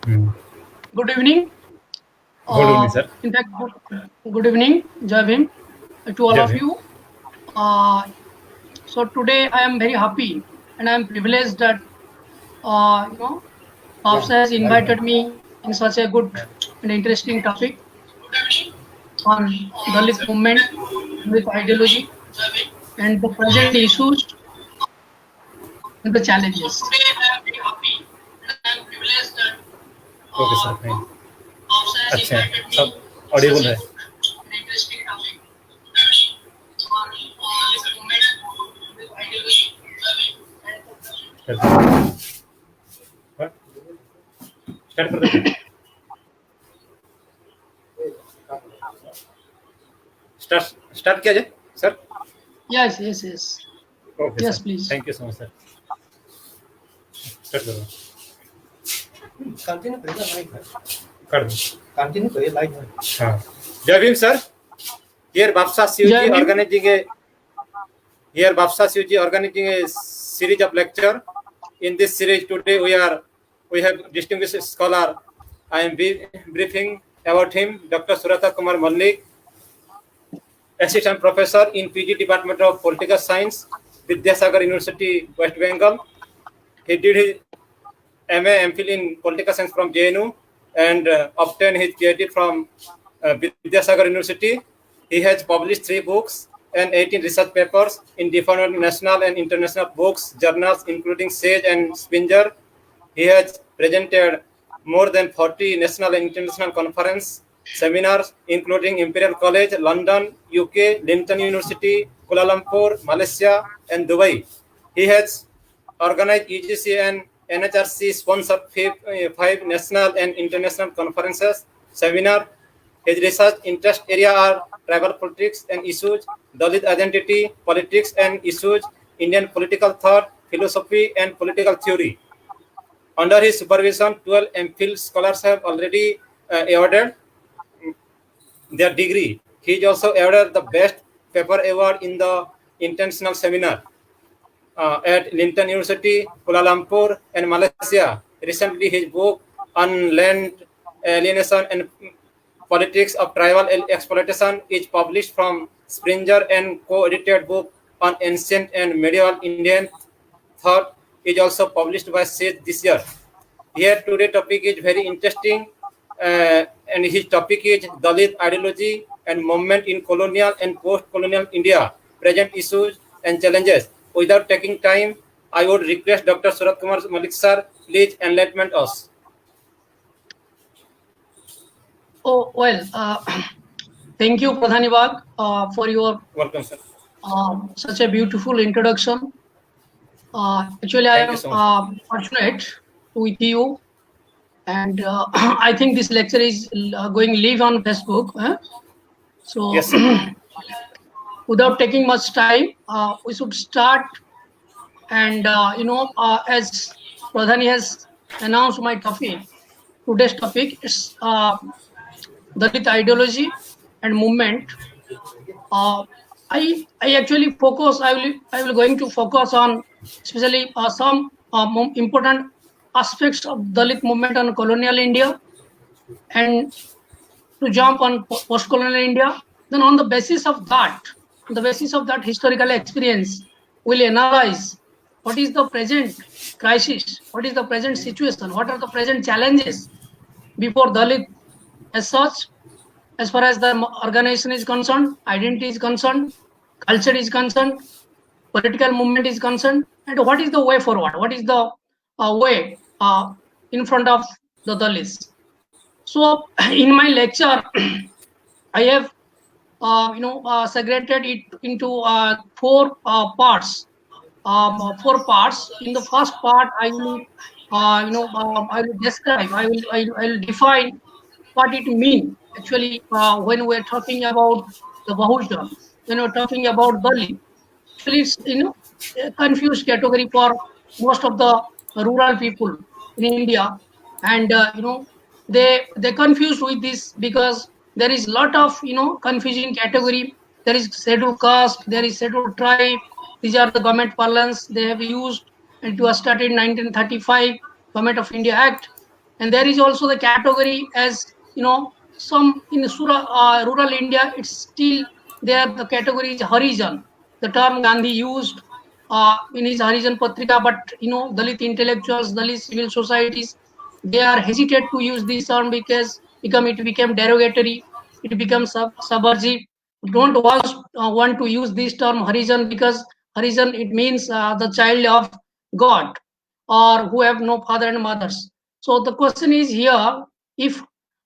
Hmm. Good evening. Good evening, sir. In fact, good evening, Jai Bhim, to all Jai of Bhim. you. Uh, so today I am very happy and I am privileged that Pops has invited me in such a good and interesting topic on Dalit movement, Dalit ideology, and the present issues and the challenges. Okay sir fine अच्छा सब Audible है start कर देते start start किया जाए sir Yes. Okay Yes, sir please. Thank you so much sir start करो continue करिए live है कर दो कंटिन्यू करिए लाइव है हाँ जय Bhim sir here BAPSA Jai Shivji Bhim. organizing a here Bapsa Shivji organizing a series of lecture. In this series today we have distinguished scholar. I am briefing about him, Dr. Surata Kumar Mallik, Assistant Professor in PG Department of Political Science, Vidyasagar University, West Bengal. He did his MA MPhil in Political Science from JNU and obtained his PhD from Vidyasagar University. He has published 3 books and 18 research papers in different national and international books, journals, including Sage and Springer. He has presented more than 40 national and international conference seminars, including Imperial College, London, UK, Lincoln University, Kuala Lumpur, Malaysia, and Dubai. He has organized UGC and NHRC sponsored 5 national and international conferences, seminar. His research interest area are tribal politics and issues, Dalit identity, politics and issues, Indian political thought, philosophy, and political theory. Under his supervision, 12 MPhil scholars have already awarded their degree. He is also awarded the best paper award in the international seminar at Lincoln University, Kuala Lumpur, and Malaysia. Recently, his book on land alienation and politics of tribal exploitation is published from Springer, and co-edited book on ancient and medieval Indian thought is also published by Sage this year. Here today topic is very interesting, and his topic is Dalit ideology and movement in colonial and post-colonial India, present issues and challenges. Without taking time, I would request Dr. Surat Kumar Malik sir, please enlighten us. Oh, well, thank you, Pradhani Wag, for your Welcome, sir. such a beautiful introduction. Actually, I Thank am you so much. fortunate with you, and I think this lecture is going live on Facebook. So, Yes, sir. without taking much time, we should start. And as Pradhani has announced my topic, today's topic is Dalit ideology and movement. I actually focus. I will going to focus on especially some important aspects of Dalit movement on colonial India, and to jump on post-colonial India. Then on the basis of that historical experience, we'll analyze what is the present crisis, what is the present situation, what are the present challenges before Dalit as such, as far as the organization is concerned, identity is concerned, culture is concerned, political movement is concerned, and what is the way forward, what is the way in front of the Dalits. So in my lecture, I have segregated it into 4 parts. 4 parts. In the first part, I will I will describe. I will define what it means actually when we're talking about the Bahujan, when we're talking about Dalit. Actually, it's a confused category for most of the rural people in India, and they confused with this because there is lot of confusing category. There is scheduled caste, there is scheduled tribe. These are the government parlance they have used, and it was started in 1935 Government of India Act. And there is also the category as, some in rural India, it's still there. The category is Harijan. The term Gandhi used in his Harijan Patrika, but Dalit intellectuals, Dalit civil societies, they are hesitant to use this term because it became derogatory, it becomes subversive. Don't want to use this term Harijan, because Harijan, it means the child of God, or who have no father and mothers. So the question is here, if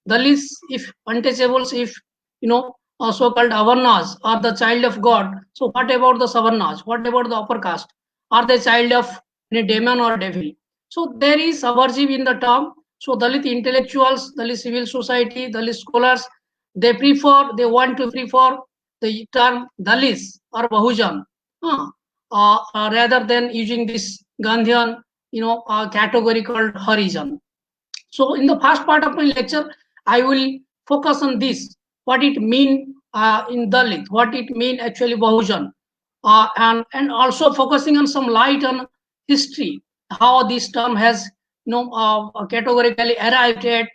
Dalits, if untouchables, if so-called Avarnas are the child of God, so what about the Savarnas? What about the upper caste? Are they child of any demon or devil? So there is subversive in the term. So Dalit intellectuals, Dalit civil society, Dalit scholars, they want to prefer the term Dalits or Bahujan, rather than using this Gandhian, category called Harijan. So in the first part of my lecture, I will focus on this, what it mean in Dalit, what it mean actually Bahujan, and also focusing on some light on history, how this term has categorically arrived at,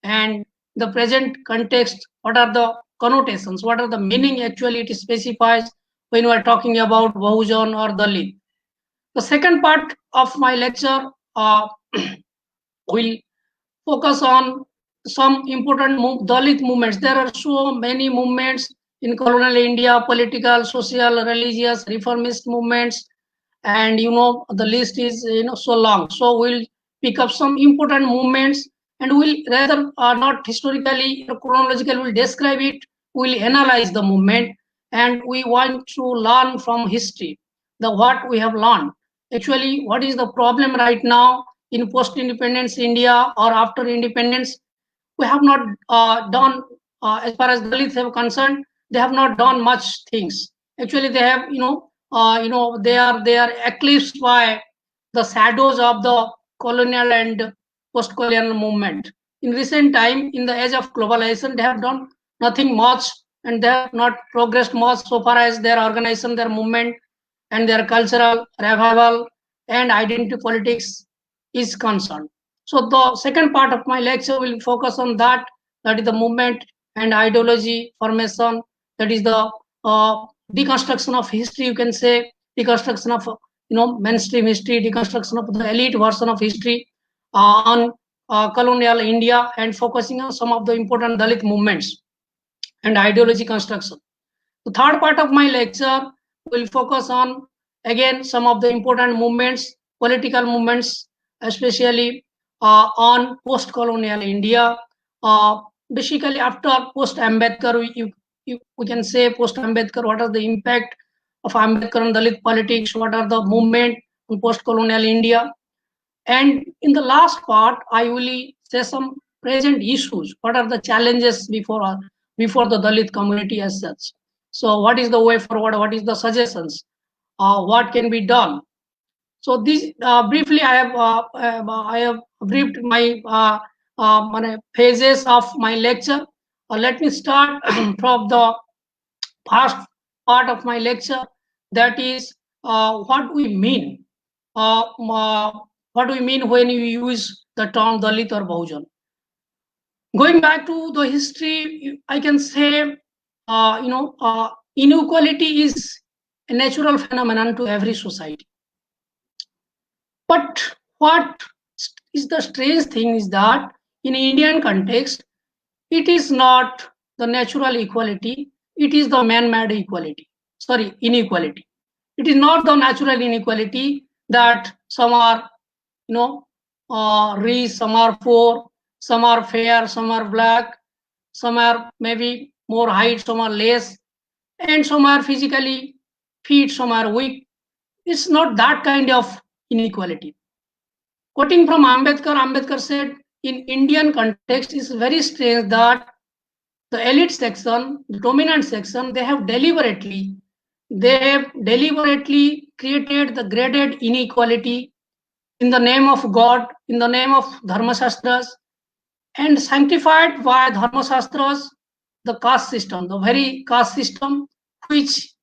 and the present context, what are the connotations, what are the meaning actually it specifies when we are talking about Bahujan or Dalit. The second part of my lecture will focus on some important Dalit movements. There are so many movements in colonial India: political, social, religious, reformist movements, and the list is so long. So we'll pick up some important movements, and we'll rather not historically or chronologically, we'll describe it, we'll analyze the movement, and we want to learn from history the what we have learned. Actually, what is the problem right now in post-independence India or after independence? We have not done, as far as Dalits have concerned, they have not done much things. Actually, they have, they are eclipsed by the shadows of the colonial and post-colonial movement. In recent time, in the age of globalization, they have done nothing much, and they have not progressed much so far as their organization, their movement, and their cultural revival and identity politics is concerned. So the second part of my lecture will focus on that, that is the movement and ideology formation, that is the deconstruction of history, you can say, deconstruction of mainstream history, deconstruction of the elite version of history on colonial India, and focusing on some of the important Dalit movements and ideology construction. The third part of my lecture will focus on, again, some of the important movements, political movements, especially on post-colonial India. Basically, after post-Ambedkar, we can say post-Ambedkar, what are the impact of Ambedkar on Dalit politics, what are the movement in post-colonial India. And in the last part, I will say some present issues, what are the challenges before the Dalit community as such. So what is the way forward, what is the suggestions, what can be done. So this briefly I have briefed my phases of my lecture. Let me start from the first part of my lecture, that is what we mean. What do we mean when you use the term Dalit or Bahujan? Going back to the history, I can say, inequality is a natural phenomenon to every society. But what is the strange thing is that in Indian context, it is not the natural equality, it is the man-made equality. Sorry, inequality. It is not the natural inequality that some are, rich, some are poor, some are fair, some are black, some are maybe more height, some are less, and some are physically fit, some are weak. It's not that kind of inequality. Quoting from Ambedkar said, in Indian context, it's very strange that the elite section, the dominant section, they have deliberately created the graded inequality in the name of God, in the name of Dharma Shastras, and sanctified by Dharma Shastras the caste system, the very caste system which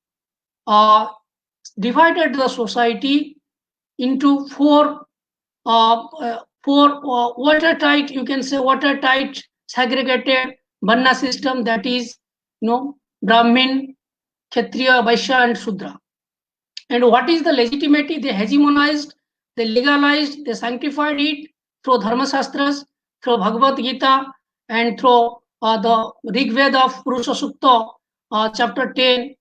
divided the society into four for watertight, you can say watertight segregated Varna system, that is, Brahmin, Kshatriya, Vaishya and Shudra. And what is the legitimacy? They hegemonized, they legalized, they sanctified it through Dharma Shastras, through Bhagavad Gita, and through the Rig Veda of Purusha Sukta, chapter 10,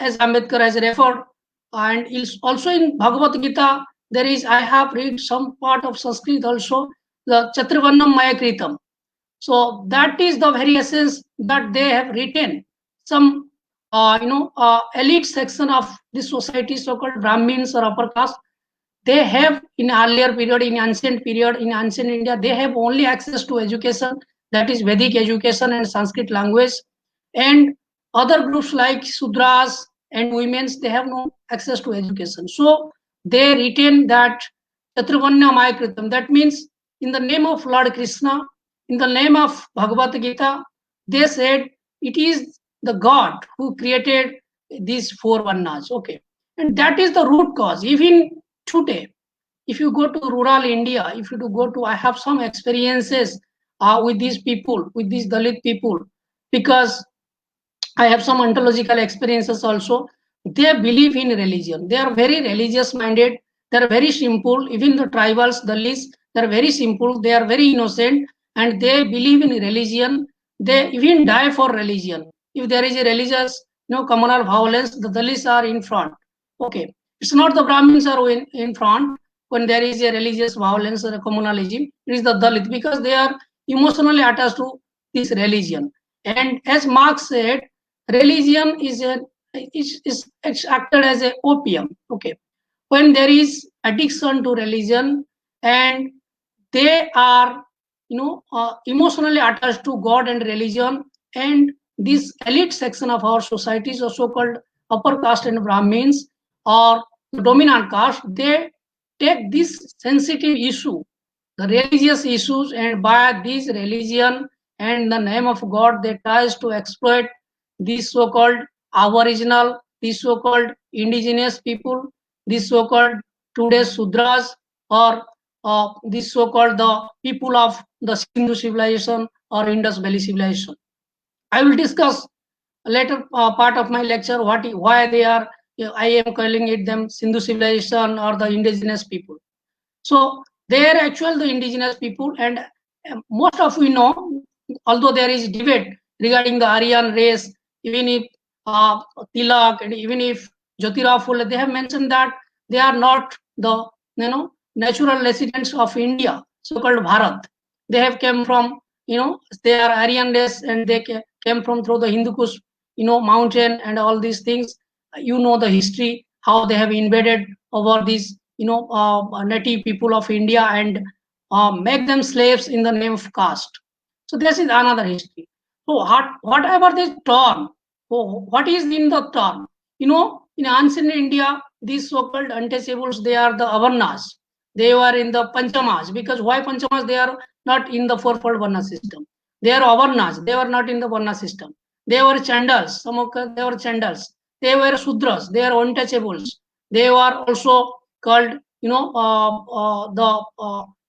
as Ambedkar has referred. And also in Bhagavad Gita, there is, I have read some part of Sanskrit also, the Chaturvarnam Maya Kritam. So that is the very essence that they have written. Some elite section of this society, so-called Brahmins or upper caste, they have in earlier period, in ancient India, they have only access to education, that is Vedic education and Sanskrit language. And other groups like Sudras and women's, they have no access to education. So they retain that Chaturvarna Maya Kritam. That means in the name of Lord Krishna, in the name of Bhagavad Gita, they said it is the God who created these four Varnas. Okay. And that is the root cause. Even today, if you go to rural India, if you go to, I have some experiences with these people, with these Dalit people, because I have some ontological experiences also. They believe in religion. They are very religious minded. They are very simple. Even the tribals, the Dalits, they are very simple. They are very innocent, and they believe in religion. They even die for religion. If there is a religious, communal violence, the Dalits are in front. Okay, it's not the Brahmins are in front when there is a religious violence or a communalism. It is the Dalit, because they are emotionally attached to this religion. And as Marx said, religion is acted as a opium. Okay, when there is addiction to religion and they are emotionally attached to God and religion, and this elite section of our societies, or so-called upper caste and Brahmins, or the dominant caste, they take this sensitive issue, the religious issues, and by this religion and the name of God, they tries to exploit these so-called aboriginal, these so-called indigenous people, these so-called today's Sudras, or these so-called the people of the Sindhu civilization or Indus Valley civilization. I will discuss later part of my lecture why they are, I am calling it them Sindhu civilization or the indigenous people. So they are actually the indigenous people, and most of we know, although there is debate regarding the Aryan race, even if Tilak and even if Jyotirao Phule, they have mentioned that they are not the natural residents of India, so-called Bharat. They have came from, they are Aryan race, and they came from through the Hindu Kush, mountain and all these things. You know the history, how they have invaded over these native people of India and make them slaves in the name of caste. So this is another history. So whatever this term, what is in the term? In ancient India, these so-called untouchables, they are the Avarnas. They were in the Panchamas. Because why Panchamas? They are not in the fourfold Varna system. They are Avarnas. They were not in the Varna system. They were Chandals. They were Chandals. They were Sudras. They are untouchables. They were also called, the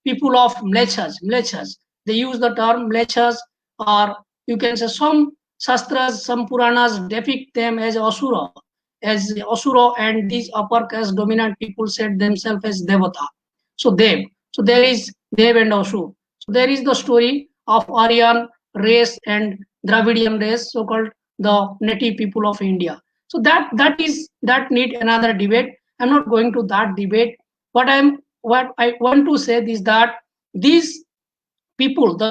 people of Mlechas. They use the term Mlechas, or you can say some Shastras, some Puranas depict them as Asura, and these upper caste dominant people said themselves as Devata. So Dev. So there is Dev and Asur. So there is the story of Aryan race and Dravidian race, so-called the native people of India. So that need another debate. I'm not going to that debate. What I want to say is that these people, the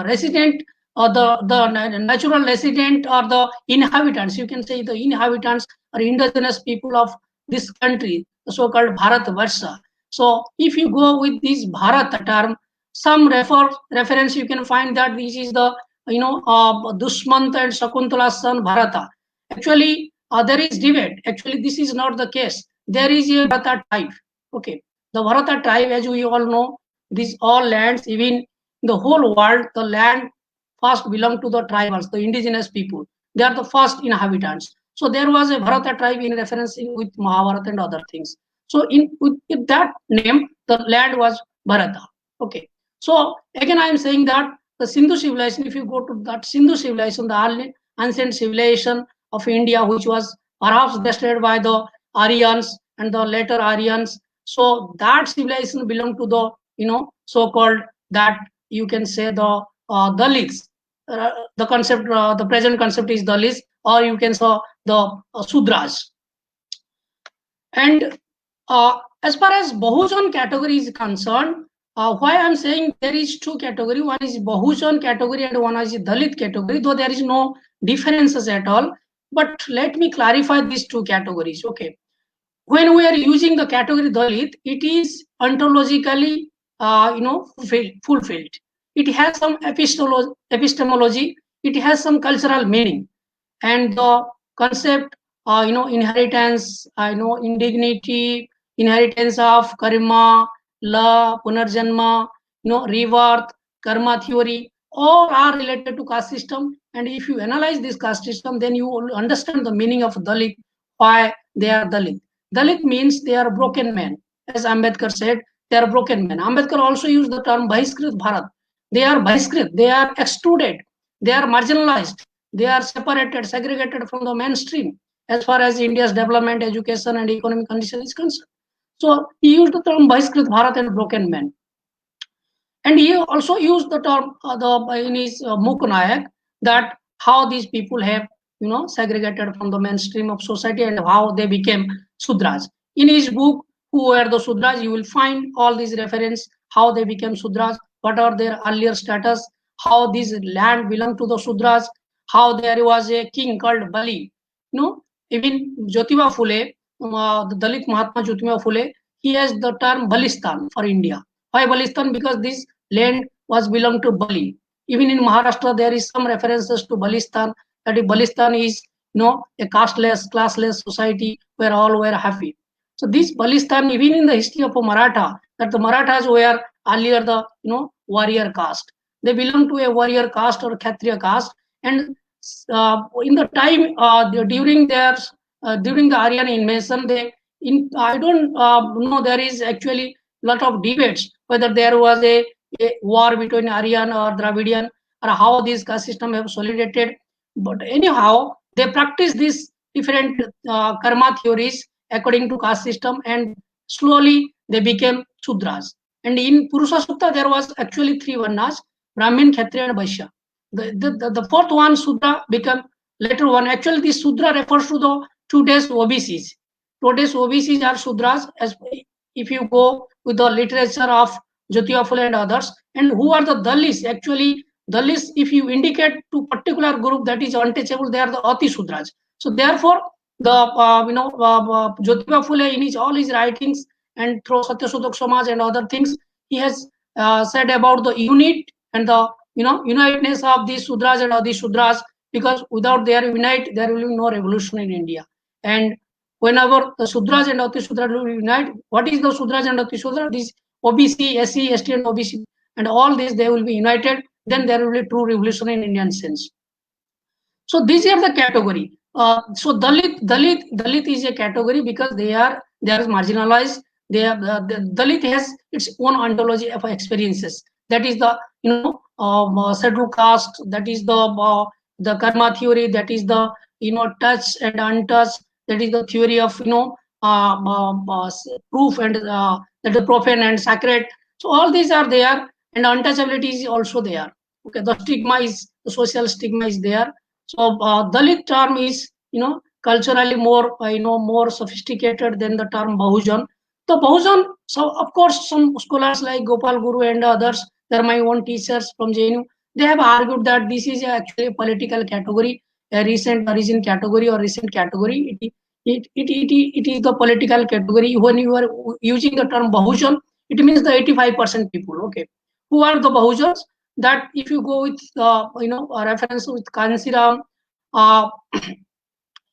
resident, or the natural resident, or the inhabitants, you can say the inhabitants or indigenous people of this country, the so-called Bharat Varsha. So if you go with this Bharat term, some reference you can find that this is the Dushmant and Shakuntala's son Bharata. Actually, there is debate. Actually, this is not the case. There is a Bharata tribe. Okay, the Bharata tribe, as we all know, these all lands, even in the whole world, the land first belong to the tribals, the indigenous people. They are the first inhabitants. So there was a Bharata tribe in reference with Mahabharata and other things. So with that name, the land was Bharata. Okay. So again, I am saying that the Sindhu civilization, if you go to that Sindhu civilization, the early ancient civilization of India, which was perhaps destroyed by the Aryans and the later Aryans. So that civilization belonged to the, so-called, that you can say, the Dalits. The concept, the present concept is Dalits, or you can say the Sudras. And as far as Bahujan category is concerned, why I'm saying there is two category. One is Bahujan category and one is Dalit category, though there is no differences at all. But let me clarify these two categories. Okay. When we are using the category Dalit, it is ontologically, fulfilled. It has some epistemology. It has some cultural meaning, and the concept, inheritance, indignity, inheritance of karma, law, punarjanma, rebirth, karma theory, all are related to caste system. And if you analyze this caste system, then you will understand the meaning of Dalit, why they are Dalit. Dalit means they are broken men. As Ambedkar said, they are broken men. Ambedkar also used the term Bahiskrit Bharat. They are Bahiskrit, they are excluded, they are marginalized, they are separated, segregated from the mainstream as far as India's development, education, and economic condition is concerned. So he used the term Bahiskrit Bharat and broken men. And he also used the term in his Muk Nayak, that how these people have, segregated from the mainstream of society and how they became Sudras. In his book, Who Were the Sudras, you will find all these reference, how they became Sudras, what are their earlier status, how this land belonged to the Sudras, how there was a king called Bali. Even Jyotiba Phule, the Dalit Mahatma Jyotiba Phule, he has the term Balistan for India. Why Balistan? Because this land was belonged to Bali. Even in Maharashtra, there is some references to Balistan. That Balistan is, a casteless, classless society where all were happy. So this Balistan, even in the history of Maratha, that the Marathas were earlier the, warrior caste. They belong to a warrior caste or Kshatriya caste, and in the time during the Aryan invasion, I don't know, there is actually lot of debates whether there was a war between Aryan or Dravidian, or how these caste system have solidated. But anyhow, they practice these different karma theories according to caste system, and slowly they became Sudras. And in Purusha Sutta, there was actually three Varnas: Brahmin, Kshatriya, and Vaishya. The fourth one, Sudra, become later one. Actually, this Sudra refers to the today's OBCs. Today's OBCs are Sudras, as if you go with the literature of Jyotiba Phule and others. And who are the Dalits? Actually, Dalits, if you indicate to particular group that is untouchable, they are the Ati Sudras. So therefore, the Jyotiba Phule, in all his writings and through Satyasodhak Samaj and other things, he has said about the unit and the uniteness of these Sudras and Adi Sudras, because without their unite, there will be no revolution in India. And whenever the Sudras and Ati Sudras will unite, what is the Sudras and Ati Sudras? These OBC, SC, ST, and OBC, and all these, they will be united. Then there will be true revolution in Indian sense. So these are the category. So Dalit is a category because they are marginalized. The Dalit has its own ontology of experiences. That is the scheduled caste. That is the karma theory. That is the touch and untouched. That is the theory of proof and that is profane and sacred. So all these are there, and untouchability is also there. Okay, the social stigma is there. So Dalit term is culturally more more sophisticated than the term Bahujan. So Bahujan, so of course some scholars like Gopal Guru and others, they are my own teachers from JNU, they have argued that this is actually a political category, a recent origin category or recent category. It is the political category. When you are using the term Bahujan, it means the 85% people. Okay, who are the Bahujans? That if you go with a reference with Kansiram,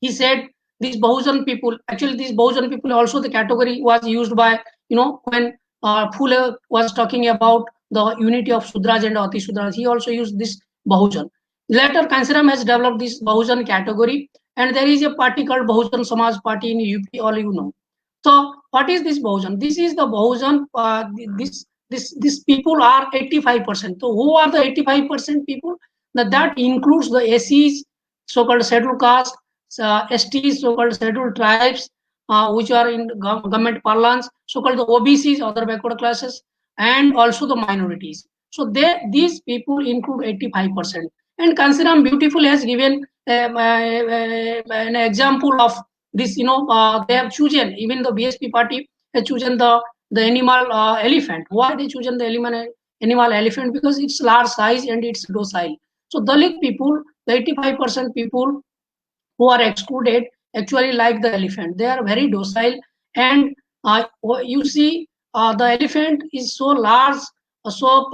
he said these Bahujan people, actually these Bahujan people also, the category was used by when Phule was talking about the unity of Sudras and Ati Sudras, he also used this Bahujan. Later Kansiram has developed this Bahujan category, and there is a party called Bahujan Samaj Party in UP, all you know. So what is this Bahujan? This is the Bahujan, this these people are 85%. So who are the 85% people? That includes the SCs, so-called scheduled caste, STs, so-called scheduled tribes, which are in government parlance, so-called the OBCs, other backward classes, and also the minorities. So these people include 85%. And Kansiram beautifully has given an example of this. They have chosen, even the BSP party has chosen the animal elephant. Why they chosen the animal elephant? Because it's large size and it's docile. So Dalit people, the 85% people who are excluded, actually like the elephant. They are very docile, and you see, the elephant is so large, so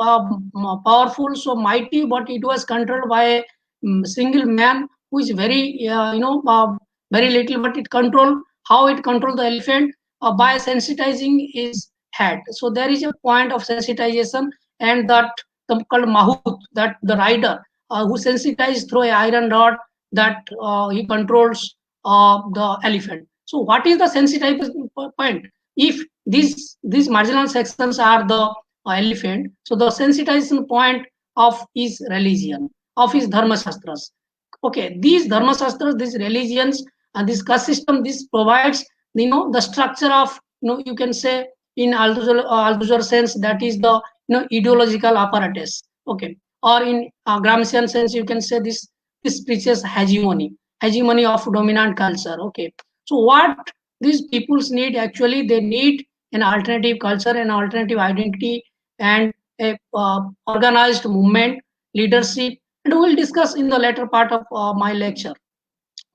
powerful, so mighty, but it was controlled by a single man who is very, very little, but it control. How it control the elephant? By sensitizing his head. So there is a point of sensitization, and that called Mahut, that the rider who sensitized through a iron rod, that he controls the elephant. So what is the sensitization point? If these marginal sections are the elephant, so the sensitization point of his religion, of his dharma shastras. Okay, these dharma shastras, these religions, and this caste system, this provides the structure of, you can say, in Althusser sense, that is the ideological apparatus. Okay, or in Gramscian sense, you can say this preaches hegemony of dominant culture. Okay, so what these peoples need, actually they need an alternative culture, an alternative identity, and a organized movement, leadership, and we will discuss in the later part of my lecture.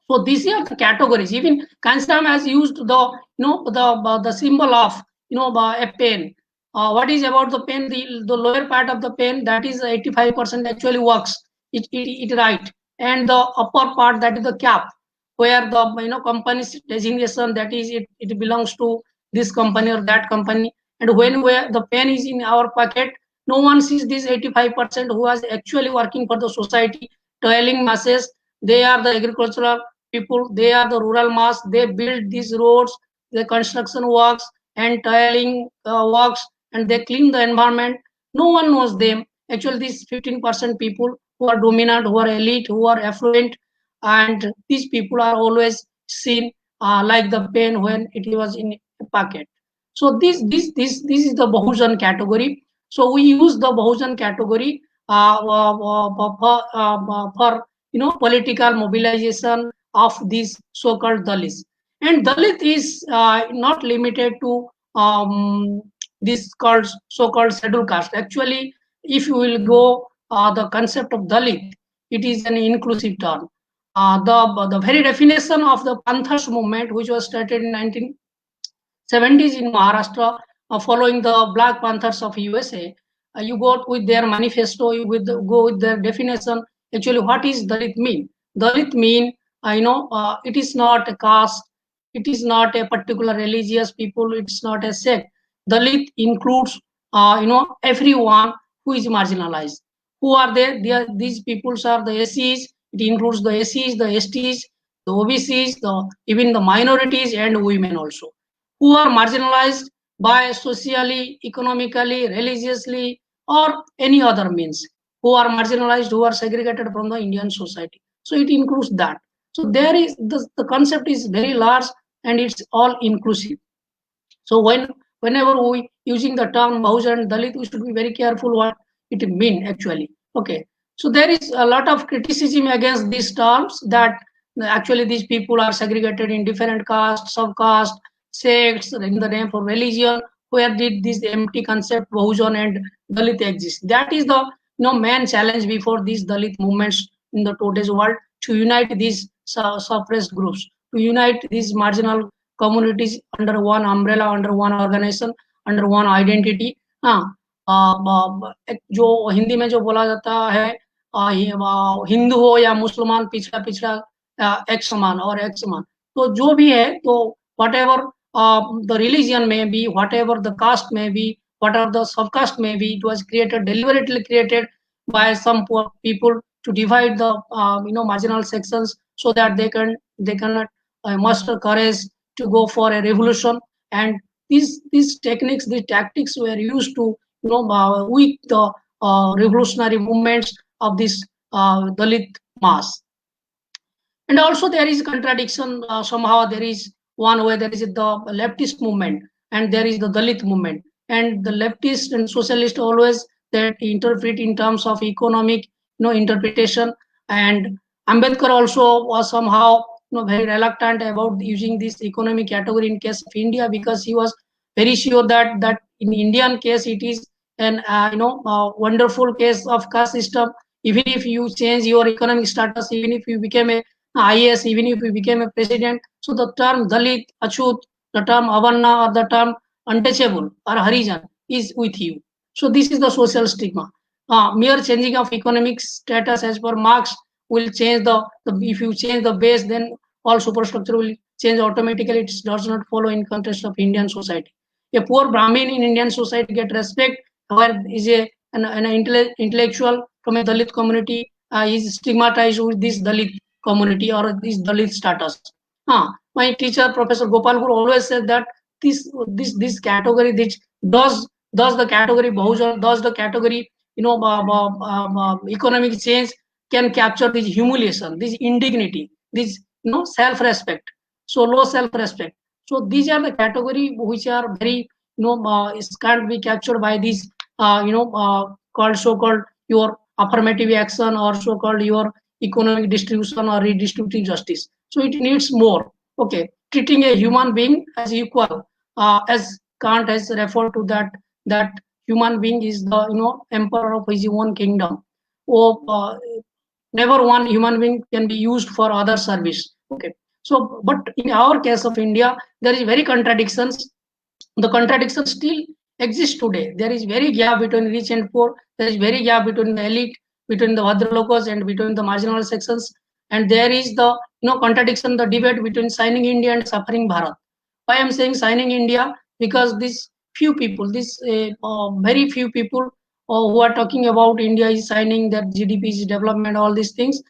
So these are the categories. Even Kansiram has used the symbol of a pen. What is about the pen? The lower part of the pen, that is 85% actually works. It right, and the upper part, that is the cap, where the company's designation, that is it belongs to this company or that company. And where the pen is in our pocket, no one sees this 85% who is actually working for the society, toiling masses. They are the agricultural people, they are the rural mass, they build these roads, the construction works and tiling works, and they clean the environment. No one knows them. Actually, these 15% people who are dominant, who are elite, who are affluent, and these people are always seen like the pen when it was in a packet. So this is the Bahujan category. So we use the Bahujan category for political mobilization of these so-called Dalits. And Dalit is not limited to this called so-called scheduled caste. Actually, if you will go the concept of Dalit, it is an inclusive term. The very definition of the Panthers movement, which was started in 1970s in Maharashtra, following the Black Panthers of USA, you go with their manifesto, go with their definition. Actually, what is Dalit mean? Dalit mean, it is not a caste, it is not a particular religious people, it's not a sect. Dalit includes, everyone who is marginalized. Who are they? These peoples are the SCs. It includes the SCs, the STs, the OBCs, even the minorities and women also, who are marginalized by socially, economically, religiously, or any other means, who are marginalized, who are segregated from the Indian society. So it includes that. So there is the concept is very large, and it's all inclusive. So whenever we using the term Bahujan Dalit, we should be very careful what it mean actually. Okay. So there is a lot of criticism against these terms, that actually these people are segregated in different castes, subcaste, sects in the name of religion. Where did this empty concept Bahujan and Dalit exist? That is the main challenge before these Dalit movements in the today's world, to unite these suppressed groups, to unite these marginal communities under one umbrella, under one organization, under one identity. हाँ, जो हिंदी में जो बोला जाता है, हिंदू हो या मुसलमान, पिछड़ा पिछड़ा एक समान और एक समान, तो जो भी है, तो whatever the religion may be, whatever the caste may be, whatever the subcaste may be, it was deliberately created by some poor people to divide the marginal sections, so that they cannot muster courage to go for a revolution. And these techniques, these tactics were used to with the revolutionary movements of this Dalit mass. And also there is contradiction. Somehow there is one way, there is the leftist movement and there is the Dalit movement, and the leftist and socialist always that interpret in terms of economic interpretation. And Ambedkar also was somehow very reluctant about using this economic category in case of India, because he was very sure that in Indian case it is an wonderful case of caste system. Even if you change your economic status, even if you became a IAS, even if you became a president, so the term Dalit, Achut, the term Avanna, or the term untouchable or Harijan is with you. So this is the social stigma. Mere changing of economic status as per Marx will change the if you change the base, then all superstructure will change automatically. It does not follow in context of Indian society. A poor Brahmin in Indian society get respect, where is an intellectual from a Dalit community is stigmatized with this Dalit community or this Dalit status. My teacher, Professor Gopalpur, always said that this category, which does the category Bahujan, does the category economic change can capture this humiliation, this indignity, this self-respect, so low self-respect. So these are the category which are very can't be captured by these called so-called your affirmative action or so-called your economic distribution or redistributive justice. So it needs more. Okay, treating a human being as equal, as Kant has referred to that human being is the emperor of his own kingdom. Never one human being can be used for other service. Okay, so but in our case of India, there is very contradictions. The contradiction still exists today. There is very gap between rich and poor. There is very gap between the elite, between the Bhadralokas, and between the marginal sections. And there is the contradiction, the debate between signing India and suffering Bharat. Why I'm saying signing India? Because these few people, very few people who are talking about India is signing, that GDP is development, all these things.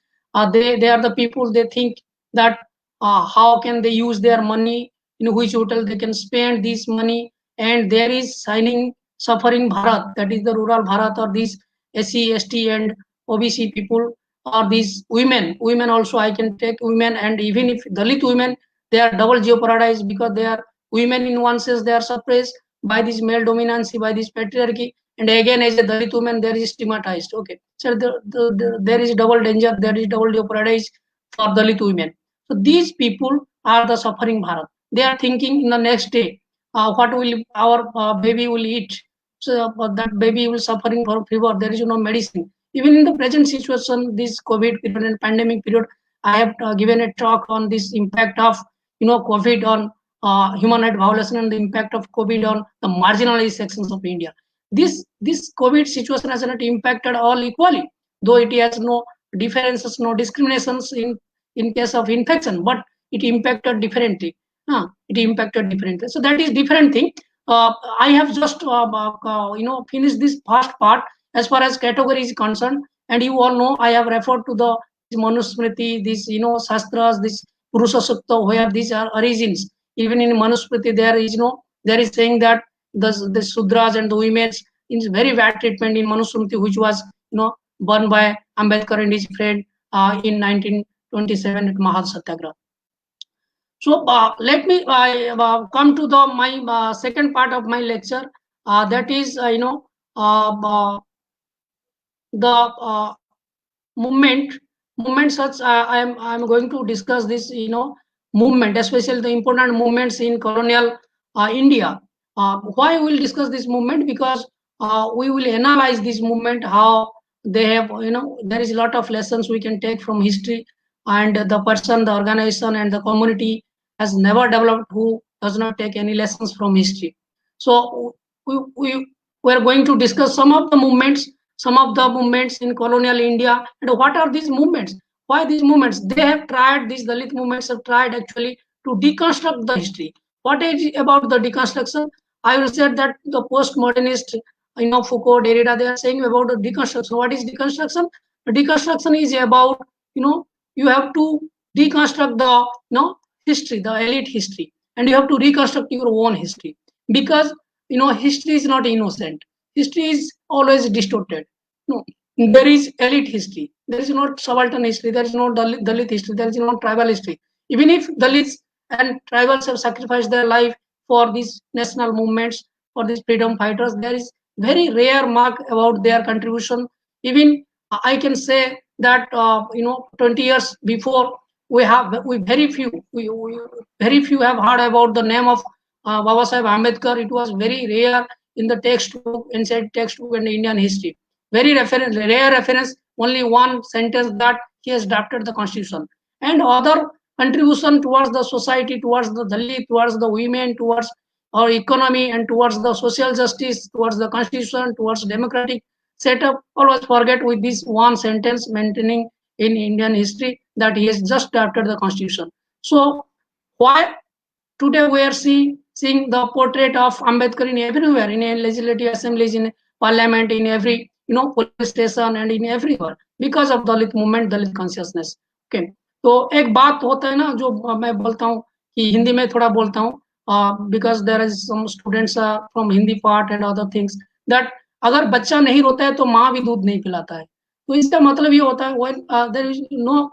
They are the people, they think that how can they use their money, in which hotel they can spend this money, and there is signing suffering Bharat, that is the rural Bharat, or these SC, ST and OBC people, or these women also I can take women. And even if Dalit women, they are double jeopardized, because they are women in one sense, they are suppressed by this male dominancy, by this patriarchy, and again as a Dalit woman there is stigmatized. Okay, so there is double danger, there is double jeopardized for Dalit women. So these people are the suffering Bharat. They are thinking in the next day, what will our baby will eat. So that baby will suffering for fever, there is no medicine. Even in the present situation, this COVID period and pandemic period, I have given a talk on this impact of COVID on human rights violation, and the impact of COVID on the marginalized sections of India. This COVID situation has not impacted all equally, though it has no differences, no discriminations in case of infection, but it impacted differently. It impacted differently. So that is different thing. I have just finished this first part as far as category is concerned, and you all know I have referred to the Manusmriti, this Shastras, this Purusha Sukta, where these are origins. Even in Manusmriti, there is there is saying that the Sudras and the women in very bad treatment in Manusmriti, which was burned by Ambedkar and his friend in 1927 at Mahal Satyagraha. So let me come to my second part of my lecture. That is, the movement such. I'm going to discuss this, movement, especially the important movements in colonial India. Why we'll discuss this movement? Because we will analyze this movement, how they have, there is a lot of lessons we can take from history, and the person, the organization, and the community has never developed who does not take any lessons from history. So we are going to discuss some of the movements in colonial India, and what are these movements? Why these movements? They have tried, these Dalit movements have tried actually to deconstruct the history. What is about the deconstruction? I will say that the postmodernist, Foucault, Derrida, they are saying about the deconstruction. What is deconstruction? The deconstruction is about, you have to deconstruct the history, the elite history, and you have to reconstruct your own history, because history is not innocent. history is always distorted. No, there is elite history. There is not subaltern history. There is no Dalit history. There is no tribal history. Even if Dalits and tribals have sacrificed their life for these national movements, for these freedom fighters, there is very rare mark about their contribution. Even I can say that 20 years before, we very few have heard about the name of Baba Sahib Ambedkar. It was very rare in the textbook, inside textbook and Indian history. Very rare reference, only one sentence that he has drafted the constitution. And other contribution towards the society, towards the Dalit, towards the women, towards our economy, and towards the social justice, towards the constitution, towards democratic setup, always forget with this one sentence maintaining in Indian history that he has just drafted the constitution. So why today we are seeing the portrait of Ambedkar in everywhere, in legislative assemblies, in parliament, in every police station and in everywhere, because of Dalit movement, Dalit consciousness. Okay, तो एक बात होता है ना, जो मैं बोलता हूँ कि हिंदी में थोड़ा बोलता हूँ, because there is some students from Hindi part and other things, that अगर बच्चा नहीं रोता है तो माँ भी दूध नहीं पिलाता है. तो इसका मतलब ये होता है, when there is no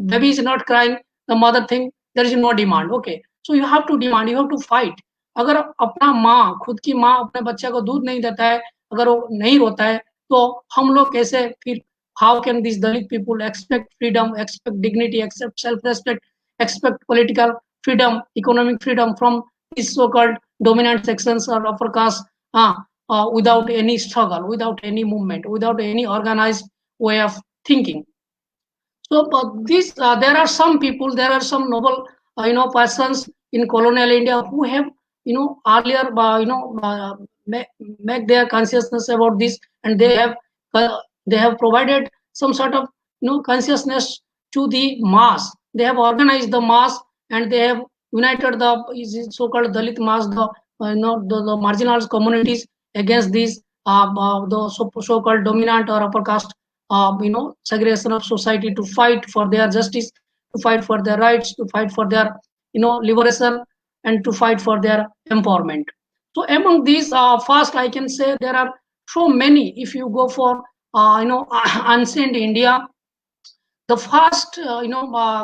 baby is not crying, the mother think there is no demand. Okay, so you have to demand, you have to fight. अगर अपना माँ, खुद की माँ अपने बच्चे को दूध नहीं देता है, अगर वो नहीं रोता है, तो हम लोग कैसे फिर, how can these Dalit people expect freedom, expect dignity, accept self-respect, expect political freedom, economic freedom from these so-called dominant sections or upper caste without any struggle, without any movement, without any organized way of thinking. So there are some people, there are some noble persons in colonial India who have earlier make their consciousness about this, and they have provided some sort of consciousness to the mass. They have organized the mass, and they have united the so-called Dalit mass, the marginalized communities against these the so-called dominant or upper caste segregation of society, to fight for their justice, to fight for their rights, to fight for their liberation, and to fight for their empowerment. So among these, first I can say there are so many. If you go for ancient India, the first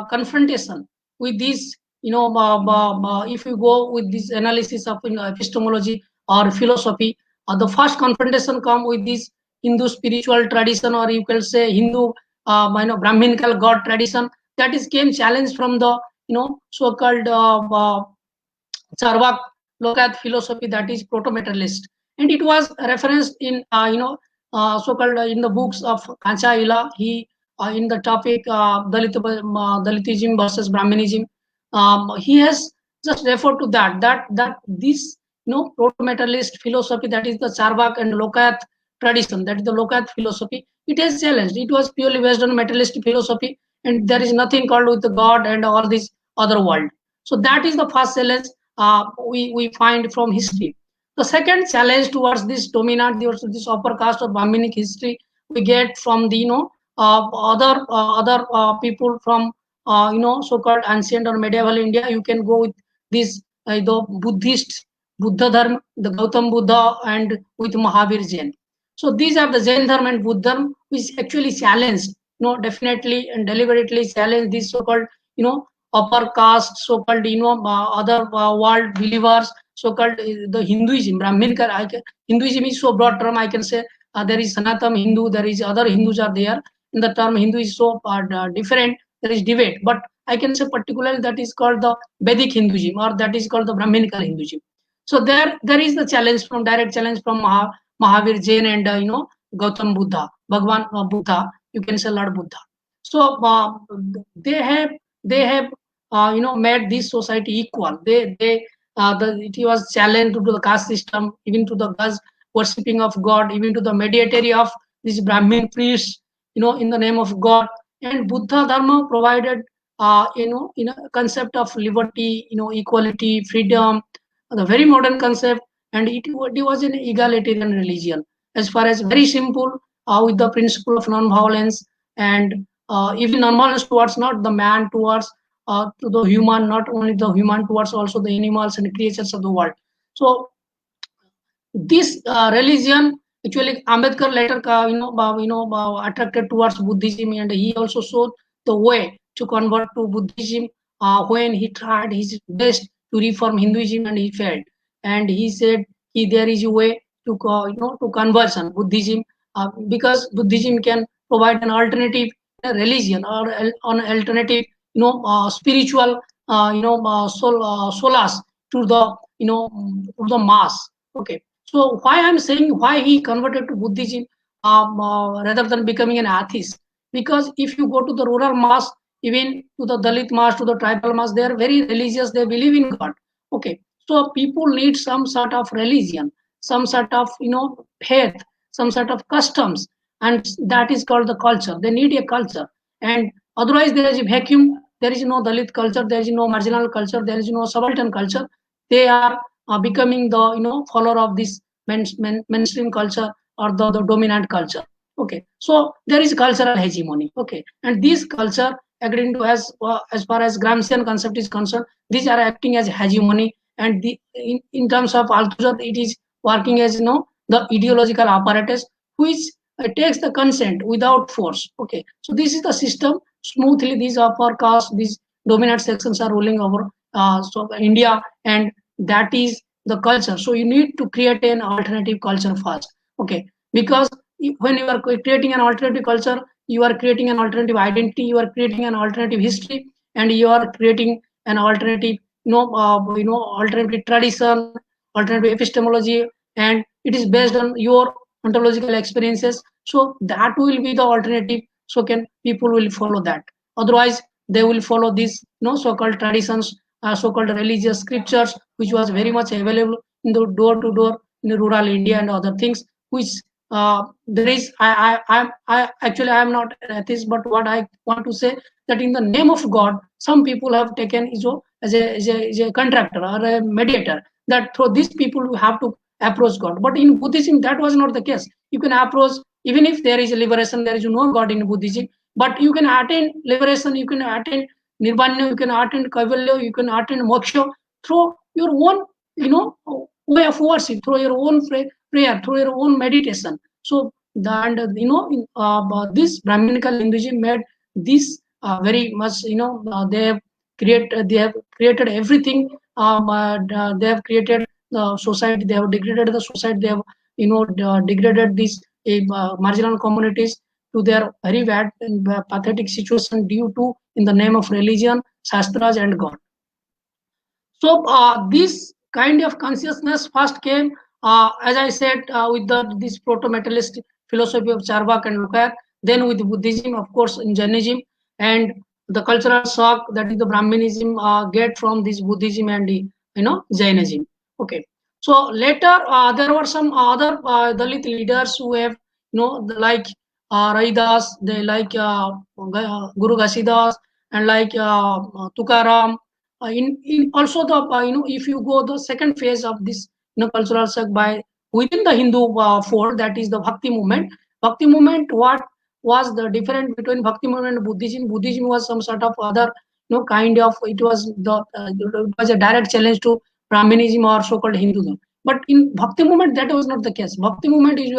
confrontation with this, if you go with this analysis of epistemology or philosophy, the first confrontation come with this Hindu spiritual tradition, or you can say Hindu Brahminical god tradition, that is came challenge from the so-called Charvak Lokath philosophy, that is proto-materialist, and it was referenced in so-called in the books of Kancha Ila. He in the topic Dalitism versus Brahminism, he has just referred to that this proto-materialist philosophy, that is the Charvak and Lokath tradition, that is the Lokath philosophy, it has challenged. It was purely based on materialistic philosophy, and there is nothing called with the God and all this other world. So that is the first challenge we find from history. The second challenge towards this dominant, this upper caste or Brahminic history, we get from the other people from so-called ancient or medieval India. You can go with this the Buddhist Buddha Dharma, the Gautam Buddha, and with Mahavir Jain. So these are the Jain Dharma and Buddha Dharma, which actually challenged, definitely and deliberately challenged these so-called upper caste, so-called other world believers, so-called the Hinduism, Brahminical. Hinduism is so broad term. I can say there is Sanatana Hindu, there is other Hindus are there. In the term Hindu is so different. There is debate, but I can say particularly that is called the Vedic Hinduism, or that is called the Brahminical Hinduism. So there is the challenge from direct challenge from Mahavir Jain and Gautam Buddha, Bhagwan Buddha. You can say Lord Buddha. So they have made this society equal. It was challenged to the caste system, even to the gods, worshipping of God, even to the mediatory of these Brahmin priests, in the name of God. And Buddha Dharma provided concept of liberty, equality, freedom, the very modern concept, and it was an egalitarian religion, as far as very simple, with the principle of non-violence, and even non-violence towards not the man, towards to the human, not only the human, towards also the animals and creatures of the world. So this religion Actually, Ambedkar later, attracted towards Buddhism, and he also showed the way to convert to Buddhism when he tried his best to reform Hinduism and he failed. And he said there is a way to to conversion Buddhism, because Buddhism can provide an alternative religion or an alternative spiritual solace to the to the mass. Okay, so why I'm saying why he converted to Buddhism rather than becoming an atheist? Because if you go to the rural mass, even to the Dalit mass, to the tribal mass, they are very religious. They believe in God. Okay, so people need some sort of religion, some sort of faith, some sort of customs, and that is called the culture. They need a culture, and otherwise there is a vacuum. There is no Dalit culture. There is no marginal culture. There is no subaltern culture. They are becoming the follower of this mainstream culture or the dominant culture. Okay, so there is cultural hegemony. Okay, and this culture, according to as far as Gramscian concept is concerned, these are acting as hegemony, and in terms of Althusser, it is working as the ideological apparatus which takes the consent without force. Okay, so this is the system. Smoothly these upper caste, these dominant sections are ruling over so India, and that is the culture. So you need to create an alternative culture first. Okay, because when you are creating an alternative culture, you are creating an alternative identity, you are creating an alternative history, and you are creating an alternative alternative tradition, alternative epistemology, and it is based on your ontological experiences. So that will be the alternative. So can people will follow that? Otherwise they will follow these so-called traditions, so-called religious scriptures, which was very much available in the door to door in the rural India and other things, which there is. I actually I am not an atheist, but what I want to say that in the name of God, some people have taken as a contractor or a mediator. That through these people you have to approach God. But in Buddhism, that was not the case. You can approach even if there is a liberation. There is no God in Buddhism, but you can attain liberation. You can attain nirvana, you can attain kaivalya, you can attain moksha through your own way of worship, through your own prayer, through your own meditation. So and this Brahminical Hinduism made this very much they have created everything. They have created the society, they have degraded the society, they have degraded these marginal communities to their very bad and pathetic situation due to in the name of religion, shastras, and God. So this kind of consciousness first came, as I said, with this proto-materialist philosophy of Charvak and Lokayak, then with Buddhism, of course, in Jainism, and the cultural shock that is the Brahminism get from this Buddhism and Jainism. Okay. So later there were some other Dalit leaders who have like Raidas, they like Guru Ghasidas, and like Tukaram. In also the if you go the second phase of this cultural shock by within the Hindu fold, that is the Bhakti movement. Bhakti movement, what was the difference between Bhakti movement and Buddhism? Buddhism was some sort of other kind of, it was a direct challenge to Brahminism or so-called Hinduism. But in Bhakti movement, that was not the case. Bhakti movement is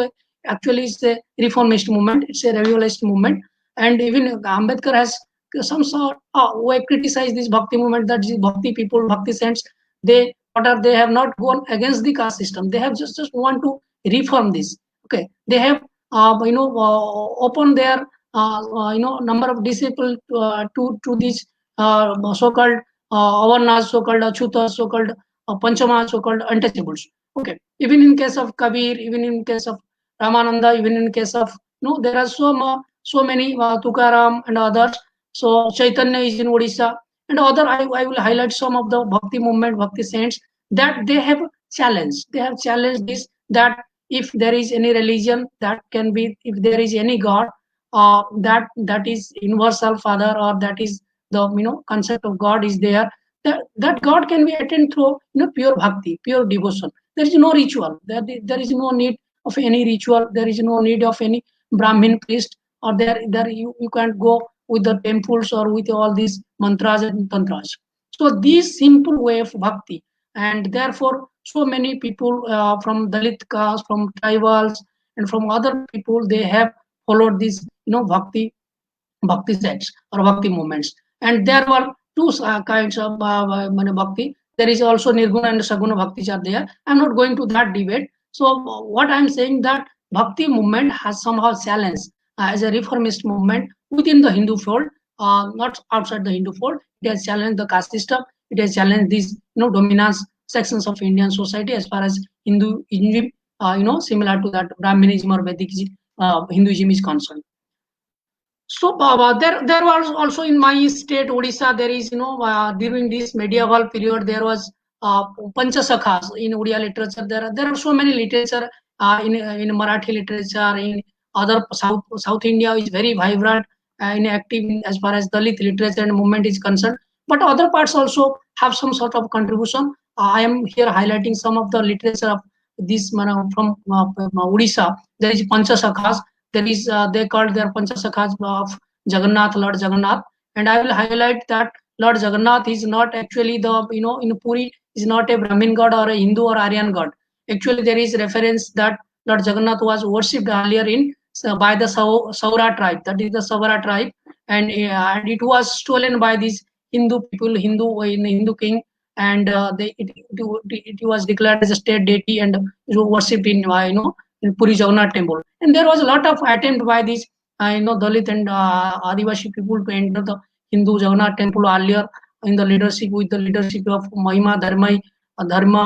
actually it's a reformist movement, it's a revivalist movement, and even Ambedkar has some sort way criticize this Bhakti movement, that the Bhakti people, Bhakti saints, they have not gone against the caste system. They have just want to reform this. Okay, they have opened their number of disciples to these so-called Avarnas, so-called Achyutas, so-called Panchama, so-called untouchables. Okay, even in case of Kabir, even in case of Ramananda, even in case of there are so many Tukaram and others. So Chaitanya is in Odisha, and other I will highlight some of the Bhakti movement, Bhakti saints, that they have challenged. They have challenged this, that if there is any religion, that can be, if there is any God, that is universal Father, or that is the concept of God is there. That God can be attained through pure bhakti, pure devotion. There is no ritual. There is no need of any ritual. There is no need of any Brahmin priest, or there you can't go with the temples or with all these mantras and tantras. So this simple way of bhakti, and therefore so many people from Dalit caste, from tribals, and from other people they have followed this, bhakti sects or bhakti movements. And there were two kinds of bhakti. There is also nirguna and saguna bhaktis are there. I'm not going to that debate. So what I'm saying that bhakti movement has somehow challenged as a reformist movement within the Hindu fold, not outside the Hindu fold. It has challenged the caste system. It has challenged these dominance sections of Indian society as far as Hinduism, similar to that Brahminism or Vedic Hinduism is concerned. So there was also in my state Odisha, there is during this medieval period there was Panchasakhas in Odia literature. There are so many literature in Marathi literature, in other South India is very vibrant and active as far as Dalit literature and movement is concerned. But other parts also have some sort of contribution. I am here highlighting some of the literature of this from Odisha. There is Panchasakhas. There is they called their Panchasakhas of Jagannath, Lord Jagannath, and I will highlight that Lord Jagannath is not actually the in Puri is not a Brahmin god or a Hindu or Aryan god. Actually, there is reference that Lord Jagannath was worshipped earlier in by the Saura tribe, that is the Saura tribe, and it was stolen by these Hindu people, Hindu king, and it was declared as a state deity and worshipped in in Puri Jagannath temple. And there was a lot of attempt by these Dalit and Adivasi people to enter the Hindu Jagannath temple earlier in the leadership with the leadership of Mahima Dharma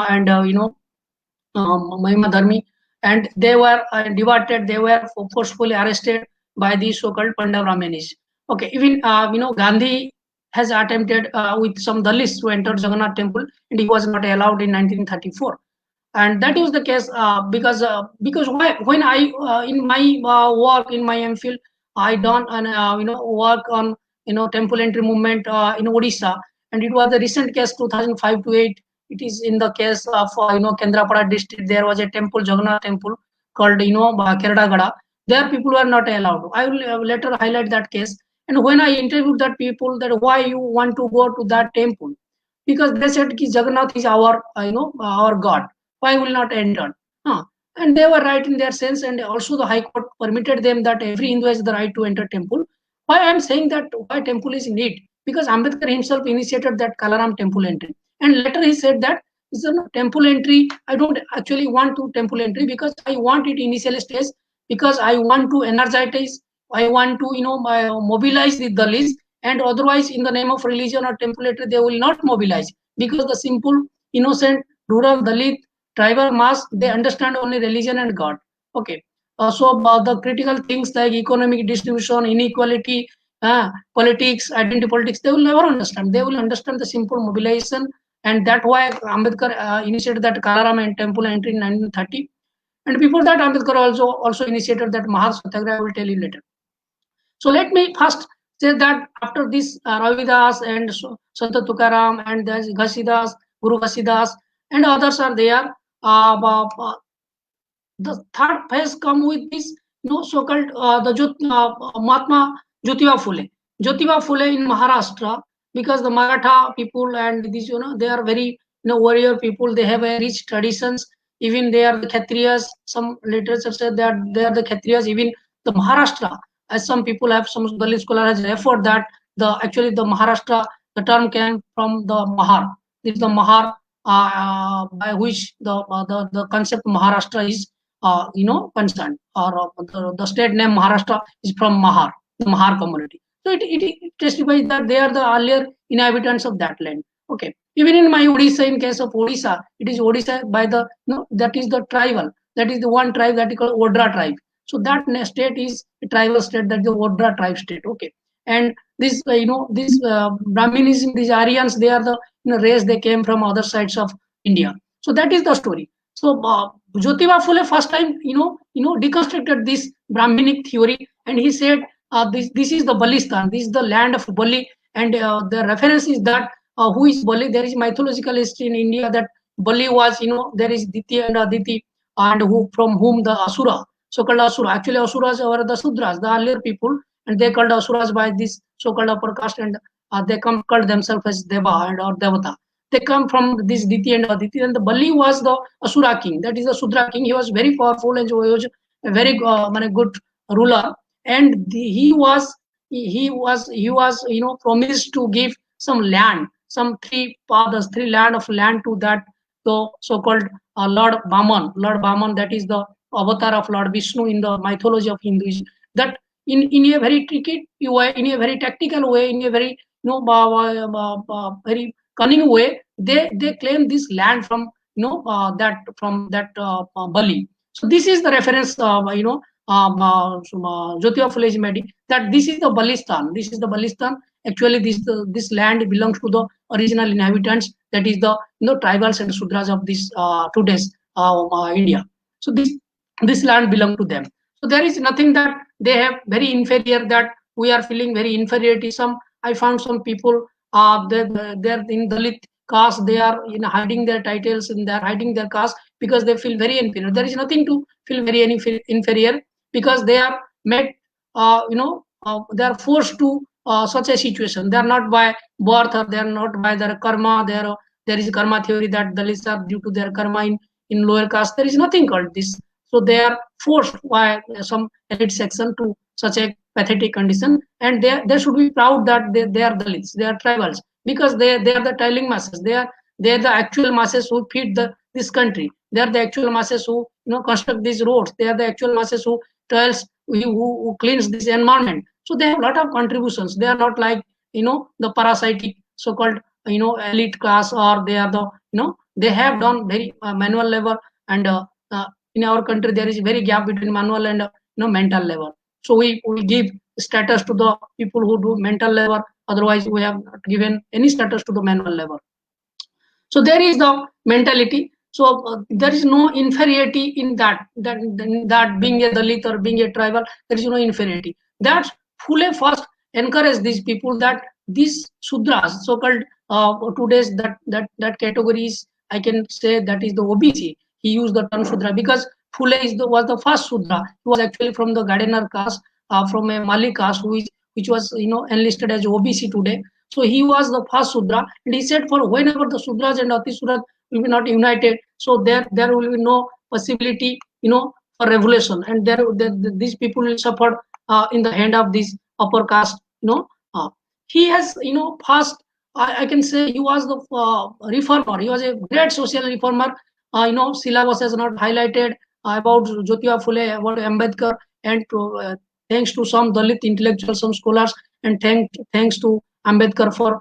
and Mahima Dharmi, and they were deported. They were forcefully arrested by the so-called Panda Brahmanis. Okay, even Gandhi has attempted with some Dalits to enter Jagannath temple, and he was not allowed in 1934. And that is the case because when I in my work in my MPhil I done an work on temple entry movement in Odisha, and it was a recent case 2005 to 8. It is in the case of Kendrapada district. There was a temple, Jagannath temple called Keradagada. There people were not allowed. I will later highlight that case. And when I interviewed that people that why you want to go to that temple, because they said ki Jagannath is our our god. Why will not enter? And they were right in their sense, and also the High Court permitted them that every Hindu has the right to enter temple. Why I am saying that why temple is need? Because Ambedkar himself initiated that Kalaram temple entry, and later he said that it's a temple entry. I don't actually want to temple entry because I want it initial stage because I want to energize. I want to mobilize the Dalits, and otherwise in the name of religion or temple entry they will not mobilize because the simple innocent rural Dalit tribal mass, they understand only religion and God. Okay. So the critical things like economic distribution, inequality, politics, identity politics, they will never understand. They will understand the simple mobilization, and that's why Ambedkar initiated that Kalaram temple entry in 1930. And before that, Ambedkar also initiated that Mahar Satyagraha. I will tell you later. So let me first say that after this Ravidas and Sant Tukaram and there's Ghasidas, Guru Ghasidas, and others are there. The third phase come with this so-called Mahatma Jyotiba Phule. Jyotiba Phule in Maharashtra, because the Maratha people and these they are very warrior people. They have a rich traditions. Even they are the Kshatriyas. Some literature said that they are the Kshatriyas. Even the Maharashtra, as some people have, some Dalit scholar has referred that actually the Maharashtra, the term came from the Mahar. This is the Mahar by which the concept Maharashtra is concerned, or the state name Maharashtra is from Mahar, the Mahar community. So it testifies that they are the earlier inhabitants of that land. Okay. Even in my Odisha, in case of Odisha, it is Odisha by the that is the tribal, that is the one tribe that is called Odra tribe. So that state is a tribal state, that is the Odra tribe state. Okay. And this this Brahminism, these Aryans, they are the race, they came from other sides of India. So that is the story. So Jyotiba Phule first time deconstructed this Brahminic theory, and he said this is the Balistan, this is the land of Bali, and the reference is that who is Bali? There is mythological history in India that Bali was there is Diti and Aditi, and from whom the Asura, so-called Asura, actually Asuras were the Sudras, the earlier people, and they called Asuras by this so-called upper caste, and they called themselves as Deva and or Devata. They come from this Diti and Aditi, and the Bali was the Asura king, that is the Sudra king. He was very powerful and he was a very good ruler, and he was promised to give some land, some three land of land to that the so-called Lord Baman, that is the avatar of Lord Vishnu in the mythology of Hinduism. That in a very tricky way, in a very tactical way, in a very very cunning way, they claim this land from Bali. So this is the reference Jyotiba Phule is made, that this is the Balistan. This is the Balistan. Actually, this land belongs to the original inhabitants, that is the tribals and Sudras of this today's India. So this land belongs to them. So there is nothing that they have very inferior, that we are feeling very inferiority. I found some people they're in Dalit caste, they are hiding their titles and they're hiding their caste because they feel very inferior. There is nothing to feel very inferior, because they are made they are forced to such a situation. They are not by birth, or they are not by their karma. There is karma theory that Dalits are due to their karma in lower caste. There is nothing called this. So they are forced by some elite section to such a pathetic condition, and they should be proud that they are Dalits, they are tribals, because they are the toiling masses. They are the actual masses who feed this country. They are the actual masses who construct these roads. They are the actual masses who toils, who cleans this environment. So they have a lot of contributions. They are not like the parasitic so-called elite class, or they are the they have done very manual labor, and in our country there is very gap between manual and mental labor. So we give status to the people who do mental labor. Otherwise, we have not given any status to the manual labor. So there is the mentality. So there is no inferiority in that being a Dalit or being a tribal, there is no inferiority. That Phule first encouraged these people, that these Sudras, so-called today's that categories, I can say that is the OBC. He used the term Sudra because Phule was the first Sudra. He was actually from the gardener caste, from a Mali caste, which was enlisted as OBC today. So he was the first Sudra, and he said, for whenever the Sudras and Atisudras will be not united, so there will be no possibility for revolution, and these people will suffer in the hand of this upper caste. He has first, I can say he was the reformer. He was a great social reformer. Syllabus has not highlighted about Jyotiba Phule, about Ambedkar, and thanks to some Dalit intellectuals, some scholars, and thanks to Ambedkar for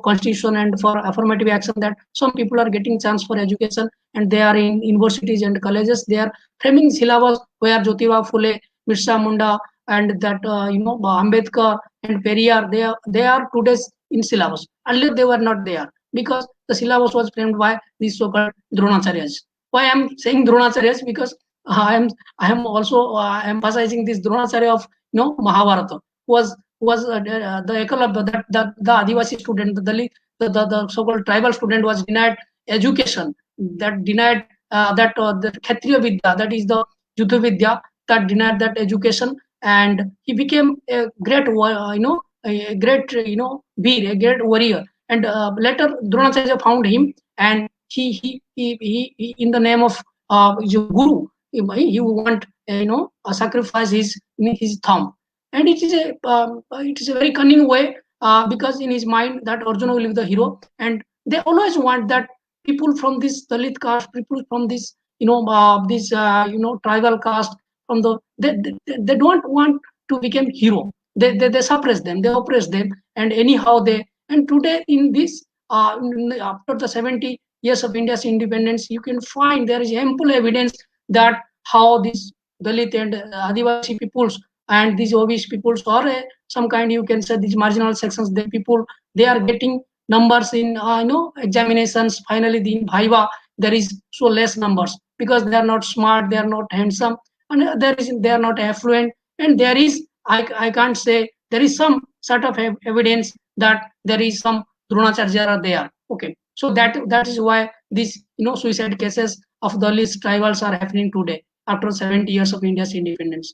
constitution and for affirmative action, that some people are getting chance for education, and they are in universities and colleges. They are framing syllabus where Jyotiba Phule, Birsa Munda, and that Ambedkar and Periyar, they are today's in syllabus. Earlier they were not there, because the syllabus was framed by these so-called Dronacharyas. Why I am saying Dronacharyas? Because I am also emphasizing this Dronacharya of Mahabharata, who was the Ekalabya, the Adivasi student, the Dalit, the so-called tribal student was denied education, that denied the Kshatriya Vidya, that is the Yuddha Vidya, that denied that education, and he became a great a great veer, a great warrior. And later Dronacharya found him, and he in the name of Guru, he want sacrifice his thumb. And it is a very cunning way, because in his mind that Arjuna will be the hero, and they always want that people from this Dalit caste, people from this tribal caste, from the they don't want to become hero. They suppress them, they oppress them, and anyhow and today in this after the 70 years of India's independence, you can find there is ample evidence that how these Dalit and Adivasi peoples and these OBC peoples, or some kind, you can say these marginal sections, they are getting numbers in examinations. Finally, in Viva there is so less numbers, because they are not smart, they are not handsome, and they are not affluent, and there is I can't say, there is some sort of evidence that there is some Dronacharya there. Okay, so that is why these suicide cases of the least tribals are happening today after 70 years of India's independence.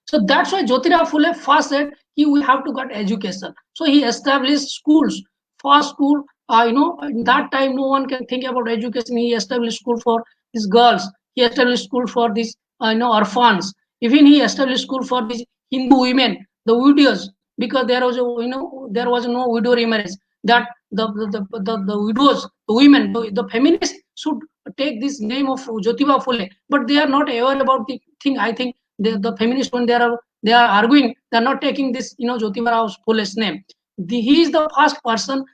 So that's why Jyotirao Phule first said we have to get education. So he established schools. First school, in that time no one can think about education. He established school for these girls. He established school for these orphans. Even he established school for these Hindu women, the widows, because there was there was no widow remarriage. That the widows, the women, the feminists should take this name of Jyotiba Phule, but they are not aware about the thing. I think the feminists, when they are arguing, they are not taking this Jyotiba Phule's name. He is the first person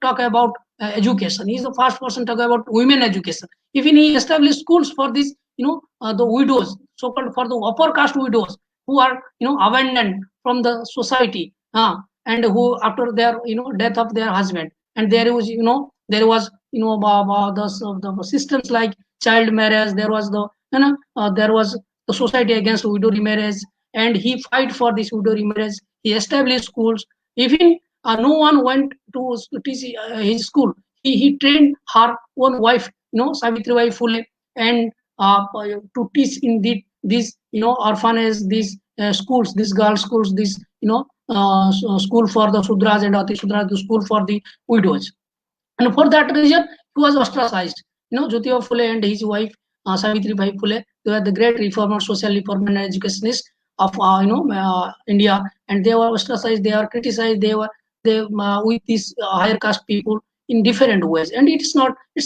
talk about education. He is the first person talk about women education. Even he established schools for this the widows, so-called for the upper caste widows who are abandoned from the society, and who after their death of their husband, and there was the systems like child marriage. There was there was the society against widow remarriage, and he fight for this widow remarriage. He established schools. Even no one went to teach his school. He trained her own wife, Savitribai Phule, and to teach in these orphanage, these schools, these girls schools, these school for the Sudras and Ati Sudras, the school for the widows. And for that reason, he was ostracized. Jyotiba Phule and his wife Savitribai Phule, they were the great reformers, social reformers, and educationists of India, and they were ostracized. They are criticized. They with these higher caste people in different ways, and it's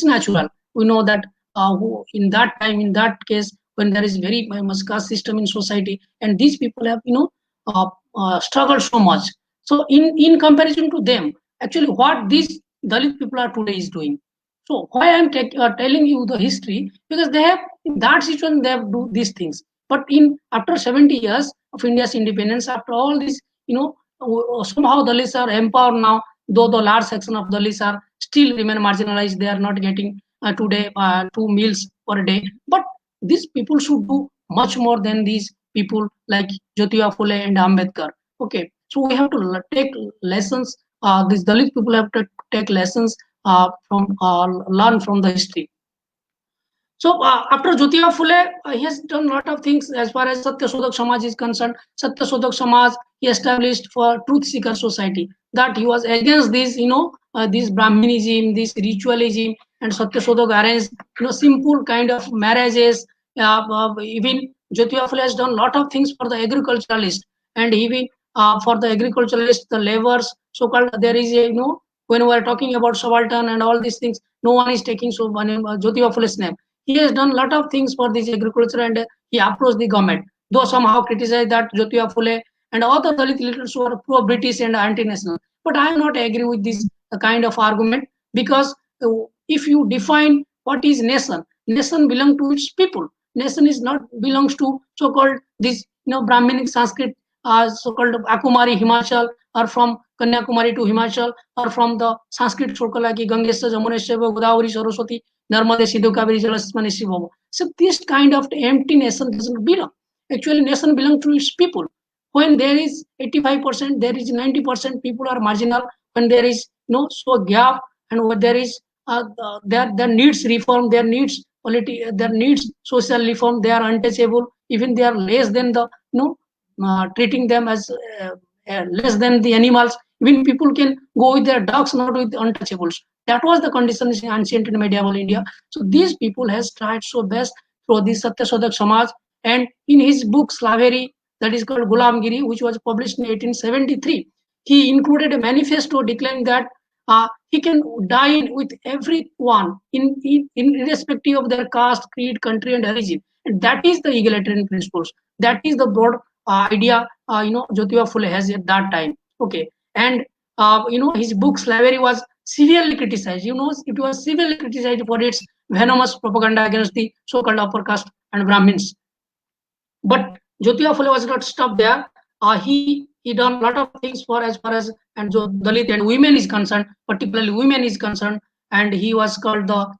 natural. We know that who in that time, in that case, when there is very much caste system in society, and these people have struggled so much. So in comparison to them, actually what these Dalit people are today is doing. So why I'm telling you the history, because they have, in that situation, they have do these things. But after 70 years of India's independence, after all this, somehow Dalits are empowered now, though the large section of Dalits are still remain marginalized. They are not getting today 2 meals per day. But these people should do much more than these people like Jyotiba Phule and Ambedkar. Okay, so we have to take lessons. These Dalit people have to take lessons learn from the history. So after Jyotiba Phule, he has done a lot of things as far as Satyasodhak Samaj is concerned. Satyasodhak Samaj he established for truth seeker society. That he was against this, this Brahminism, this ritualism, and Satyasodhak arranged, simple kind of marriages. Even Jyotiba Phule has done a lot of things for the agriculturalists, and even for the agriculturalists, the laborers, so-called. There is a, when we are talking about subaltern and all these things, no one is taking Jyotiba Phule's name. He has done a lot of things for this agriculture, and he approached the government, though somehow criticized that Jyotiba Phule and other Dalit leaders who are pro-British and anti-national. But I am not agree with this kind of argument, because if you define what is nation, nation belongs to its people. Nation is not belongs to so-called this Brahminic Sanskrit, so-called Akumari Himachal, or from Kanyakumari to Himachal, or from the Sanskrit circle like Gangesha, Jamunesha, Godavari, Saraswati, Narmade, Sidhu, Kaveri, Jalasmani, Shiva. So this kind of empty nation doesn't belong. Actually, nation belongs to its people. When there is 85%, there is 90% people are marginal. When there is so gap, and when there is their needs reform, their needs polity, their needs social reform, they are untouchable. Even they are less than the treating them as less than the animals. Even people can go with their dogs, not with the untouchables. That was the condition in ancient and medieval India. So these people has tried so best through this Satyasodhak Samaj. And in his book Slavery, that is called Gulamgiri, which was published in 1873, he included a manifesto declaring that he can dine with everyone irrespective of their caste, creed, country, and origin. And that is the egalitarian principles. That is the broad idea Jyotiba Phule has at that time. Okay, and his book Slavery was severely criticized. It was severely criticized for its venomous propaganda against the so-called upper caste and Brahmins. But Jyotiba Phule was not stopped there. He done a lot of things for as far as and Dalit and women is concerned, particularly women is concerned, and he was called the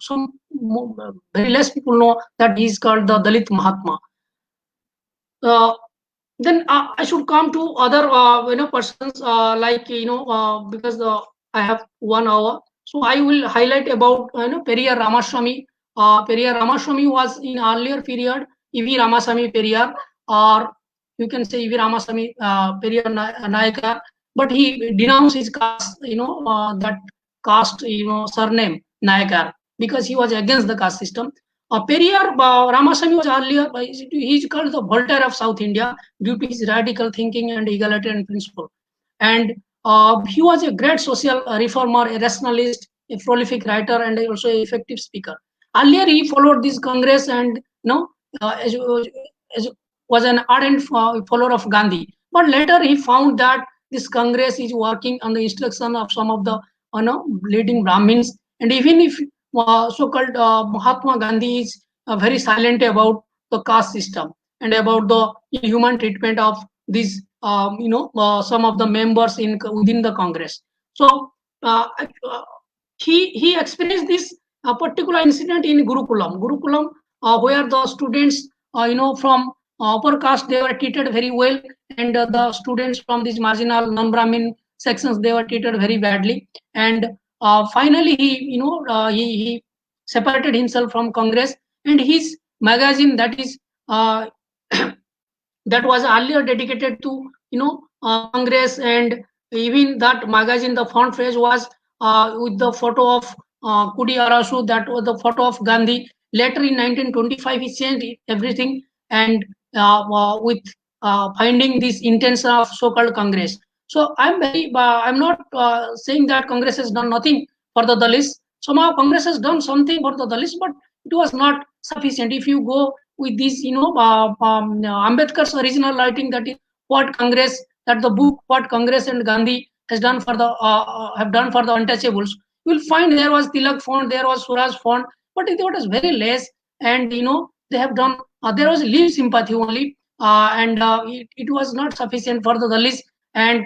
some very less people know that he is called the Dalit Mahatma. Then I should come to other persons like because I have 1 hour, so I will highlight about Periyar Ramaswamy. Periyar Ramaswamy was in earlier period E.V. Ramaswamy Periyar, or you can say E.V. Ramaswamy Periyar Nayakar, but he denounced his caste, that caste surname Nayakar, because he was against the caste system. Periyar Ramaswamy was earlier, he is called the Voltaire of South India due to his radical thinking and egalitarian principle. And he was a great social reformer, a rationalist, a prolific writer, and also an effective speaker. Earlier, he followed this Congress and as was an ardent follower of Gandhi. But later, he found that this Congress is working on the instruction of some of the leading Brahmins, and even if so-called Mahatma Gandhi is very silent about the caste system and about the inhuman treatment of these, some of the members within the Congress. So he experienced this particular incident in Gurukulam, where the students, from upper caste, they were treated very well, and the students from these marginal non-Brahmin sections, they were treated very badly. And finally, he separated himself from Congress, and his magazine, that is that was earlier dedicated to Congress, and even that magazine, the front page was with the photo of Kudi Arasu, that was the photo of Gandhi. Later in 1925, he changed everything, and with finding this intention of so-called Congress. So I'm not saying that Congress has done nothing for the Dalits. Somehow Congress has done something for the Dalits, but it was not sufficient. If you go with this, Ambedkar's original writing, that is what Congress, that the book what Congress and Gandhi has done for the have done for the untouchables, you will find there was Tilak font, there was Suraj font, but it was very less, and they have done there was leave sympathy only, and it was not sufficient for the Dalits. And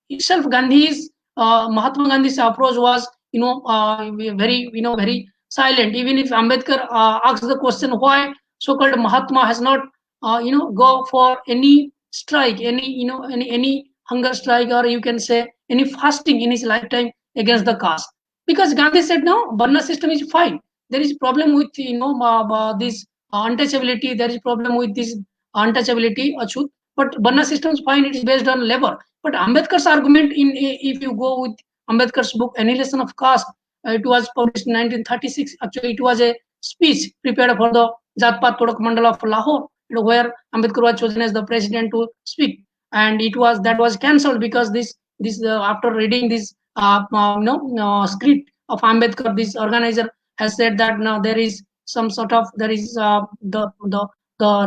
itself Gandhi's Mahatma Gandhi's approach was very silent. Even if Ambedkar asks the question why so-called Mahatma has not go for any strike, any hunger strike, or you can say any fasting in his lifetime against the caste, because Gandhi said no, Varna system is fine. There is problem with this untouchability. There is problem with this untouchability, Achut. But Varna system is fine. It is based on labor. But Ambedkar's argument, if you go with Ambedkar's book Annihilation of Caste, it was published in 1936. Actually, it was a speech prepared for the Jatpat Todak Mandal of Lahore, where Ambedkar was chosen as the president to speak, and that was cancelled because this after reading this script of Ambedkar, this organizer has said that now there is some sort of the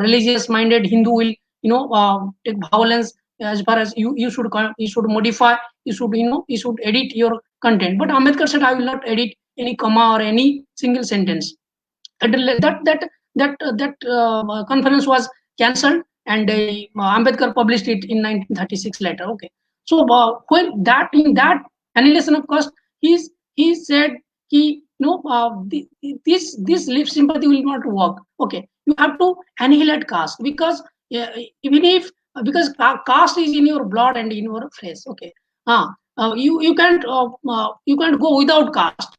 religious minded Hindu will take violence as far as you should modify, you should edit your content. But Ambedkar said, I will not edit any comma or any single sentence. And that conference was cancelled, and Ambedkar published it in 1936 later. Okay, so when in that Annihilation of Caste, he said this leave sympathy will not work. Okay, you have to annihilate caste, because because caste is in your blood and in your face. Okay, you can't go without caste.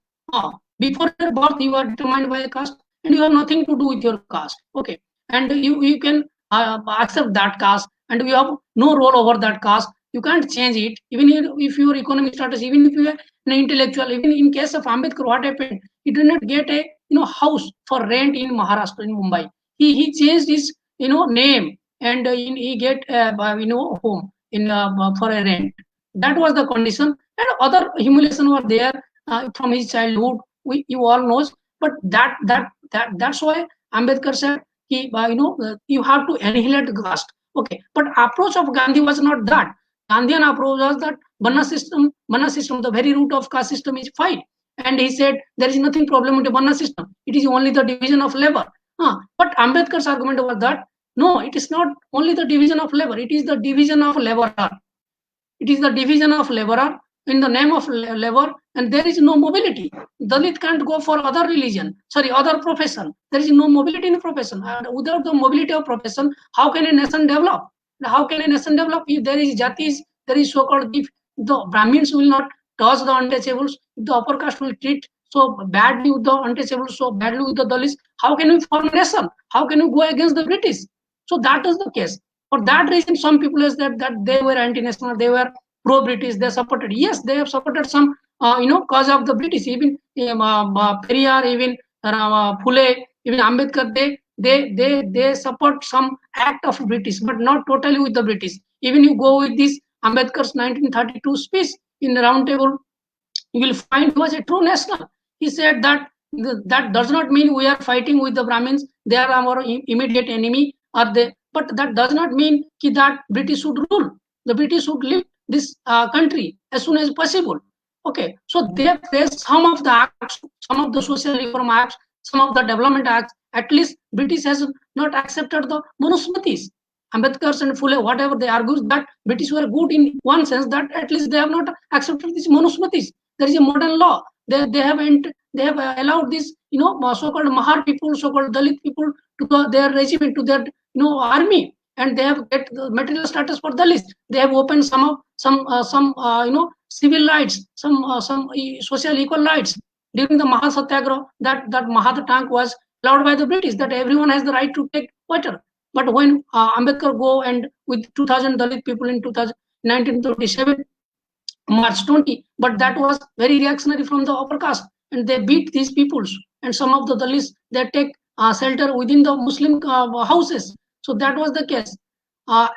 Before your birth, you are determined by a caste, and you have nothing to do with your caste. Okay, and you can accept that caste, and you have no role over that caste. You can't change it, even if your economic status, even if you are an intellectual. Even in case of Ambedkar, what happened? He did not get a house for rent in Maharashtra, in Mumbai. He changed his name, and he get home in for a rent. That was the condition, and other humiliation were there from his childhood. You all knows, but that's why Ambedkar said you have to annihilate the caste. Okay, but approach of Gandhi was not that. Gandhian approach was that Varna system, the very root of caste system is fine. And he said there is nothing problem with the Varna system. It is only the division of labor. But Ambedkar's argument was that no, it is not only the division of labor. It is the division of laborer. It is the division of laborer in the name of labor, and there is no mobility. Dalit can't go for other other profession. There is no mobility in profession. And without the mobility of profession, how can a nation develop? How can a nation develop if there is jatis, there is so-called, if the Brahmins will not touch the untouchables, if the upper caste will treat so badly with the untouchables, so badly with the Dalits, how can we form a nation? How can we go against the British? So that is the case. For that reason, some people said that they were anti-national, they were pro-British, they supported. Yes, they have supported some, cause of the British. Even Periyar, even Phule, even Ambedkar, they support some act of British, but not totally with the British. Even you go with this Ambedkar's 1932 speech in the round table, you will find he was a true national. He said that that does not mean we are fighting with the Brahmins, they are our immediate enemy, or they, but that does not mean that British should rule. The British should leave this country as soon as possible. Okay, so they have faced some of the acts, some of the social reform acts, some of the development acts. At least British has not accepted the Manusmritis. Ambedkar and Phule, whatever they argue, that British were good in one sense, that at least they have not accepted these Manusmritis. There is a modern law. They have allowed this, so-called Mahar people, so-called Dalit people to their regiment, to their army, and they have get the material status for Dalits. They have opened some civil rights, some social equal rights during the Mahal Satyagraha. That Mahad tank was allowed by the British, that everyone has the right to take water. But when Ambedkar go and with 2,000 Dalit people in 1937 March 20, but that was very reactionary from the upper caste, and they beat these peoples, and some of the Dalits, they take shelter within the Muslim houses. So that was the case.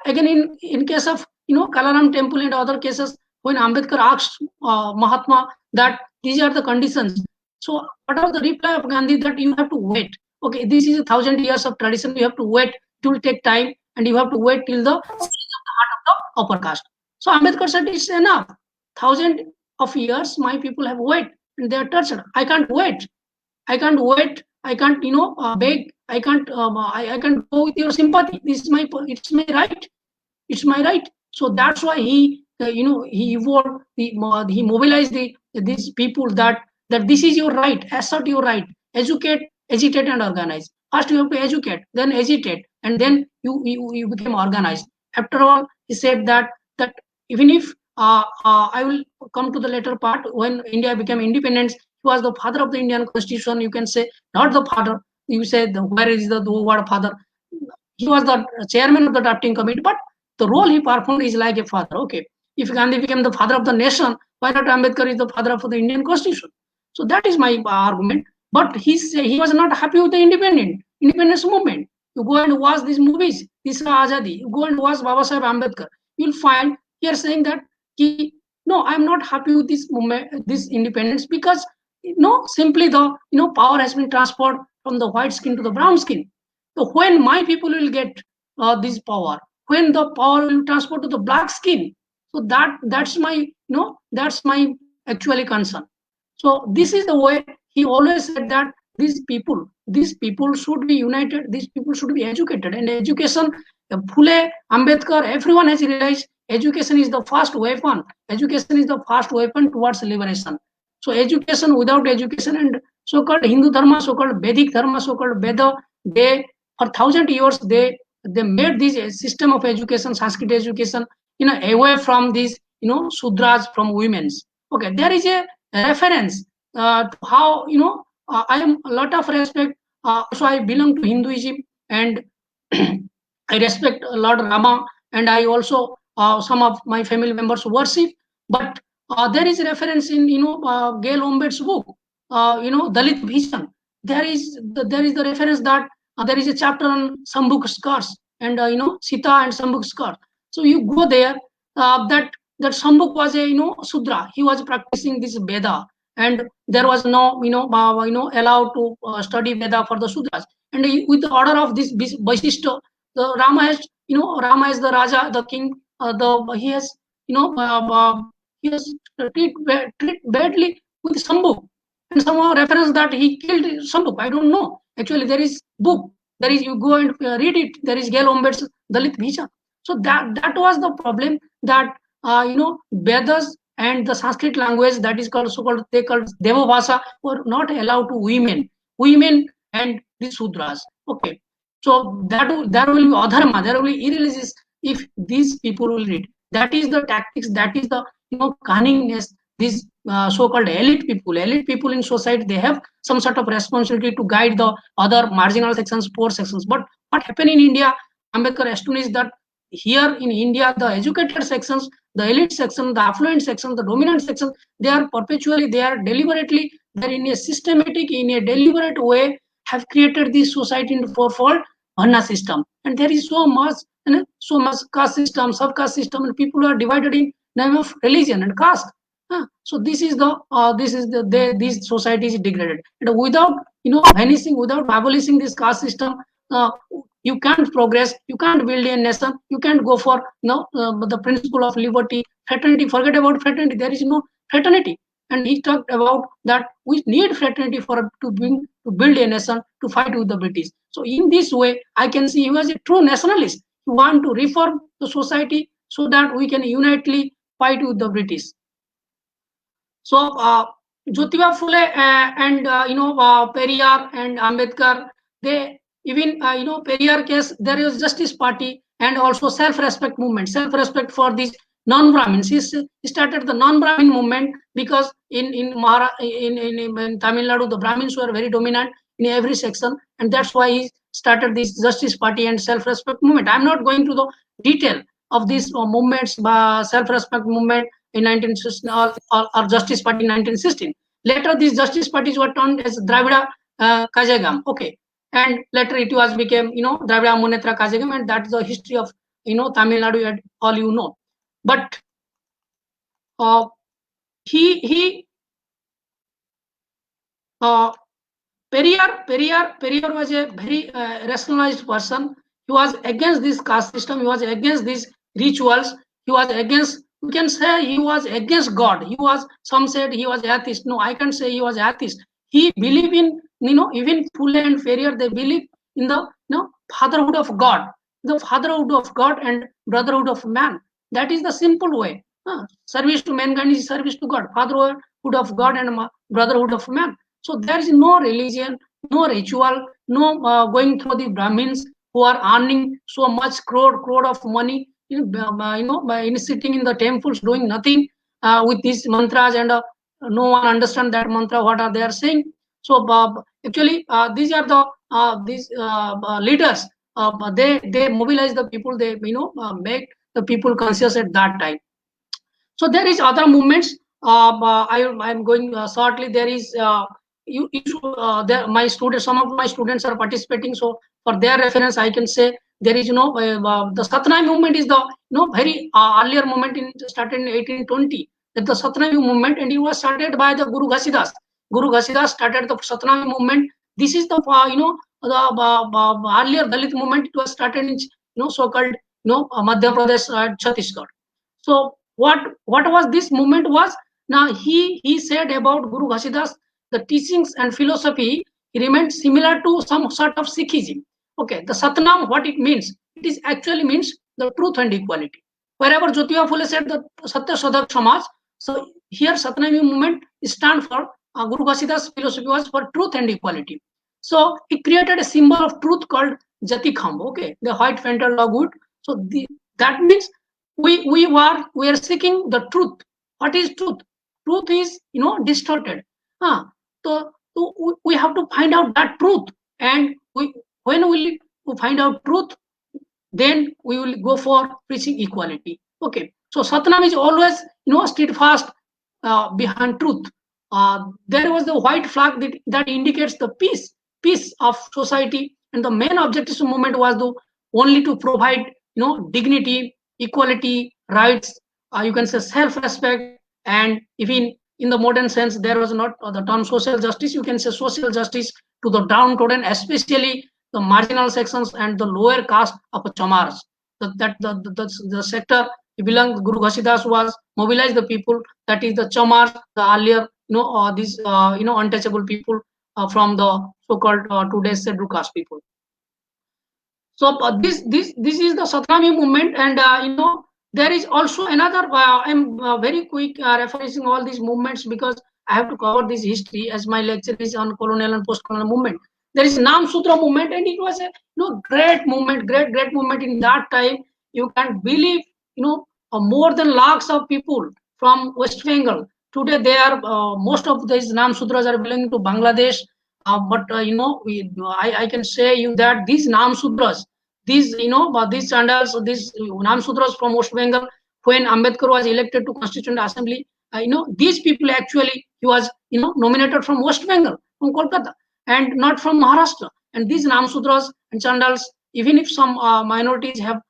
Again, in case of Kalaram temple and other cases, when Ambedkar asked Mahatma that these are the conditions, so what was the reply of Gandhi? That you have to wait. Okay, this is 1,000 years of tradition. You have to wait. It will take time, and you have to wait till the heart of the upper caste. So Ambedkar said it's enough. 1,000 of years my people have waited, and they are tortured. I can't wait. I can't beg. I can't go with your sympathy. It's my right. It's my right. So that's why he evolved, he mobilized these people that this is your right. Assert your right. Educate, agitate, and organize. First you have to educate, then agitate, and then you become organized. After all, he said that even if I will come to the later part, when India became independent, he was the father of the Indian Constitution. You can say not the father. You say where is the word father? He was the chairman of the drafting committee, but the role he performed is like a father. Okay, if Gandhi became the father of the nation, why not Ambedkar is the father of the Indian Constitution? So that is my argument. But he was not happy with the independence movement. You go and watch these movies, Tisra Azadi. You go and watch Babasaheb Ambedkar. You'll find here saying that no, I'm not happy with this movement, this independence, because simply the power has been transferred from the white skin to the brown skin. So when my people will get this power, when the power will transfer to the black skin, so that's my that's my actually concern. So this is the way he always said that these people should be united, these people should be educated, and education, Phule, Ambedkar, everyone has realized education is the first weapon. Education is the first weapon towards liberation. So education, without education, and so-called Hindu Dharma, so-called Vedic Dharma, so-called Veda, they for 1,000 years they made this system of education, Sanskrit education, away from these Sudras, from women's. Okay, there is a reference to how I am a lot of respect. So I belong to Hinduism, and I respect Lord Rama, and I also some of my family members worship. But there is a reference in Gail Ombedd's book, Dalit Bhishan. There is the reference that there is a chapter on Sambhuk scars, and Sita and Sambhuk scars. So you go there, that Sambhuk was a Sudra. He was practicing this Veda, and there was no allowed to study Veda for the Sudras. And with the order of this Vaishishta, the Rama has is the Raja, the king. He has treat badly with Sambhuk, and somehow reference that he killed Sambhuk. I don't know. Actually, there is book. There is, you go and read it. There is Gail Ombedd's Dalit Bhishan. So that was the problem, that Vedas and the Sanskrit language, that is called they called Deva Bhasha, were not allowed to women and the Sudras. Okay, so there will be adharma, there will be irreligious if these people will read. That is the tactics, that is the cunningness. These so-called elite people in society, they have some sort of responsibility to guide the other marginal sections, poor sections. But what happened in India, Ambedkar astonished that here in India, the educated sections, the elite section, the affluent section, the dominant section, they are deliberately that in a systematic, in a deliberate way, have created this society in fourfold Bhanna system. And there is so much, so much caste system, sub-caste system, and people are divided in name of religion and caste. So this is this society is degraded. And without vanishing, without abolishing this caste system, you can't progress, you can't build a nation, you can't go for the principle of liberty, fraternity. Forget about fraternity, there is no fraternity. And he talked about that we need fraternity to build a nation, to fight with the British. So in this way, I can see he was a true nationalist. He want to reform the society so that we can unitely fight with the British. So Jyotiba Phule and Periyar and Ambedkar, they even Periyar case, there is Justice Party and also self-respect movement, self-respect for these non-Brahmins. He started the non-Brahmin movement because in Tamil Nadu the Brahmins were very dominant in every section, and that's why he started this Justice Party and self-respect movement. I'm not going to the detail of these movements, self-respect movement in 1916 or Justice Party in 1916. Later, these Justice Parties were turned as Dravida Kazhagam. Okay, and later it was became Dravida Munnetra Kazhagam, and that's the history of Tamil Nadu, and all you know. But Periyar was a very rationalized person. He was against this caste system. He was against these rituals. He was against, we can say he was against God. He was, some said he was atheist. No, I can't say he was atheist. He believed in, even Phule and Periyar, they believe in the fatherhood of God, the fatherhood of God and brotherhood of man. That is the simple way. Service to mankind is service to God, fatherhood of God and brotherhood of man. So there is no religion, no ritual, no going through the Brahmins who are earning so much crore of money, by sitting in the temples doing nothing with these mantras, and no one understand that mantra what are they are saying. So actually these are the these leaders. They mobilize the people. They make the people conscious at that time. So there is other movements. I'm going shortly. There is my students. Some of my students are participating. So for their reference, I can say there is the Satnam movement is the very earlier movement started in 1820. That the Satnam movement, and it was started by the Guru Ghasidas. Guru Ghasidas started the Satnam movement. This is the the earlier Dalit movement. It was started in so-called Madhya Pradesh, Chhattisgarh. So what was this movement was? Now he said about Guru Ghasidas, the teachings and philosophy remained similar to some sort of Sikhism. Okay, the Satnam, what it means? It is actually means the truth and equality. Wherever Jyotiba Phule said the Satya Sodhak Samaj, so here Satnami movement stand for Guru Ghasidas' philosophy was for truth and equality. So he created a symbol of truth called Jati Kham. Okay, the white painted logwood. So that means we are seeking the truth. What is truth? Truth is distorted. So we have to find out that truth, and when we find out truth, then we will go for preaching equality. Okay, so Satnam is always steadfast behind truth. There was the white flag that indicates the peace of society, and the main objective of the movement was only to provide dignity, equality, rights, you can say self-respect, and even in the modern sense, there was not the term social justice. You can say social justice to the downtrodden, especially the marginal sections and the lower caste of Chamars. The sector belongs. Guru Ghasidas was mobilized the people. That is the Chamars, the earlier these untouchable people from the so-called today's scheduled caste people. So this is the Satnami movement, and there is also another. I'm very quick referencing all these movements because I have to cover this history as my lecture is on colonial and post-colonial movement. There is Nam Sutra movement, and it was a great movement, great movement in that time. You can believe more than lakhs of people from West Bengal. Today they are most of these Nam Sutras are belonging to Bangladesh. But I can say you that these Nam Sutras, these these sandals, these Nam Sutras from West Bengal, when Ambedkar was elected to Constituent Assembly, these people actually he was nominated from West Bengal, from Kolkata, and not from Maharashtra. And these Namsudras and Chandals, even if some minorities have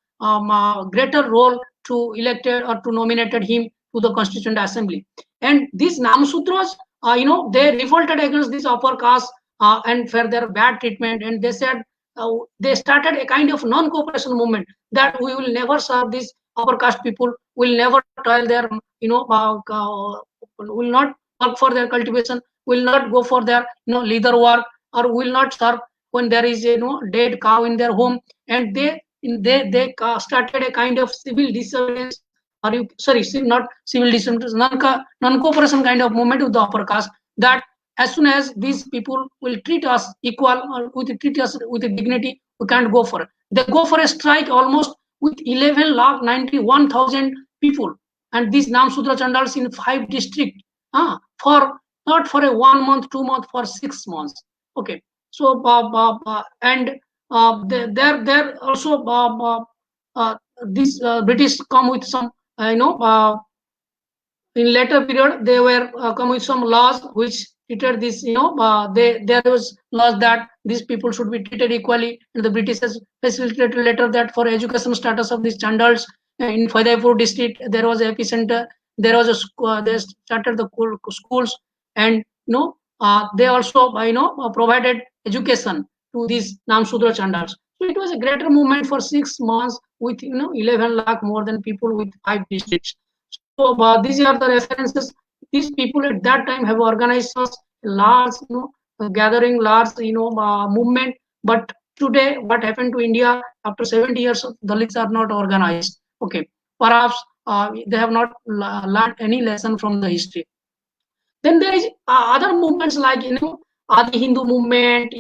greater role to elected or to nominated him to the Constituent Assembly. And these Namsudras, they revolted against this upper caste and for their bad treatment, and they said they started a kind of non-cooperation movement that we will never serve these upper caste people, will never toil their, will not work for their cultivation, will not go for their leather work, or will not serve when there is a dead cow in their home. And they started a kind of civil disobedience, or not civil disobedience, non-cooperation kind of movement with the upper caste, that as soon as these people will treat us equal or treat us with dignity, we can't go for it. They go for a strike almost with 11,91,000 people, and these Namsudra Chandals in 5 districts, for not for a 1 month, 2 months, for 6 months. Okay, so and there also these British come with some in later period they were come with some laws which treated this, there was laws that these people should be treated equally, and the British has facilitated later that for education status of these Chandals. In Fatehpur district there was an epicenter, there was a they started the schools, and they also provided education to these Namsudra Chandals. So it was a greater movement for 6 months with 11 lakh more than people with 5 districts. So these are the references. These people at that time have organized a large, gathering, large, movement. But today, what happened to India after 70 years, Dalits are not organized. Okay, perhaps they have not learned any lesson from the history. Then there is other movements like Adi Hindu movement,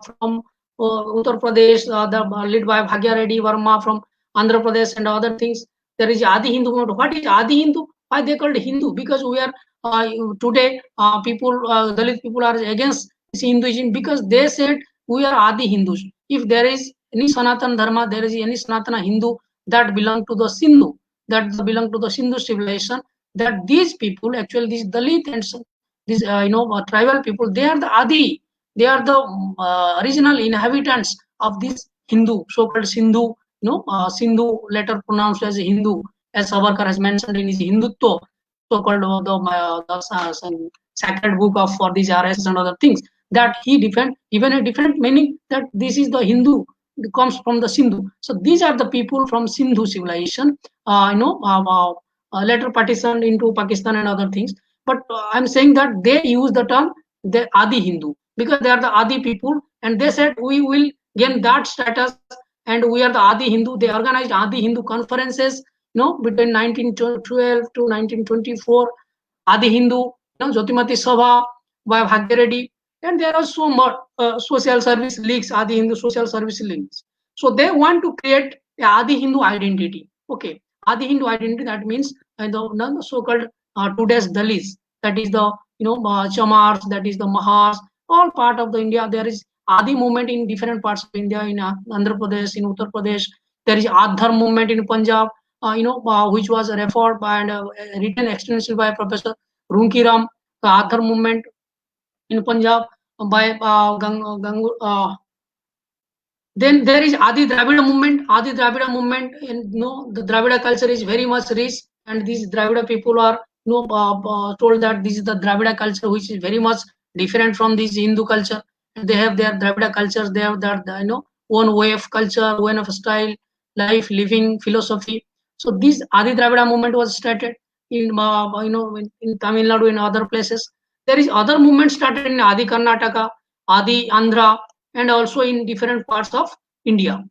from Uttar Pradesh, led by Bhagya Reddy Verma from Andhra Pradesh and other things. There is Adi Hindu movement. What is Adi Hindu? Why they called Hindu? Because we are today people, Dalit people are against Hinduism, because they said we are Adi Hindus. If there is any Sanatan Dharma, there is any Sanatana Hindu that belong to the Sindhu, that belong to the Sindhu civilization, that these people, actually these Dalit and these tribal people, they are the Adi, they are the original inhabitants of this Hindu, so-called Sindhu, Sindhu later pronounced as Hindu, as Savarkar has mentioned in his Hindutva, so-called the sacred book of for these RS and other things, that he defend even a different meaning, that this is the Hindu, it comes from the Sindhu. So these are the people from Sindhu civilization, later partitioned into Pakistan and other things. But I'm saying that they use the term the Adi Hindu because they are the Adi people, and they said we will gain that status, and we are the Adi Hindu. They organized Adi Hindu conferences, between 1912 to 1924. Adi Hindu, Jyotimati Sabha by Bhagya Reddy, and there are so much social service leagues, Adi Hindu social service leagues. So they want to create a Adi Hindu identity. Okay, Adi Hindu identity, that means the so-called today's Dalits, that is the Chamars, that is the Mahars, all part of the India. There is Adi movement in different parts of India, in Andhra Pradesh, in Uttar Pradesh. There is Adhar movement in Punjab, which was referred by and written extensively by Professor Runki Ram. The Adhar movement in Punjab by then there is Adi Dravida movement. Adi Dravida movement, the Dravida culture is very much rich, and these Dravida people are told that this is the Dravida culture, which is very much different from this Hindu culture. And they have their Dravida cultures. They have their own way of culture, own of style, life, living, philosophy. So this Adi Dravida movement was started in in Tamil Nadu, in other places. There is other movement started in Adi Karnataka, Adi Andhra, and also in different parts of India,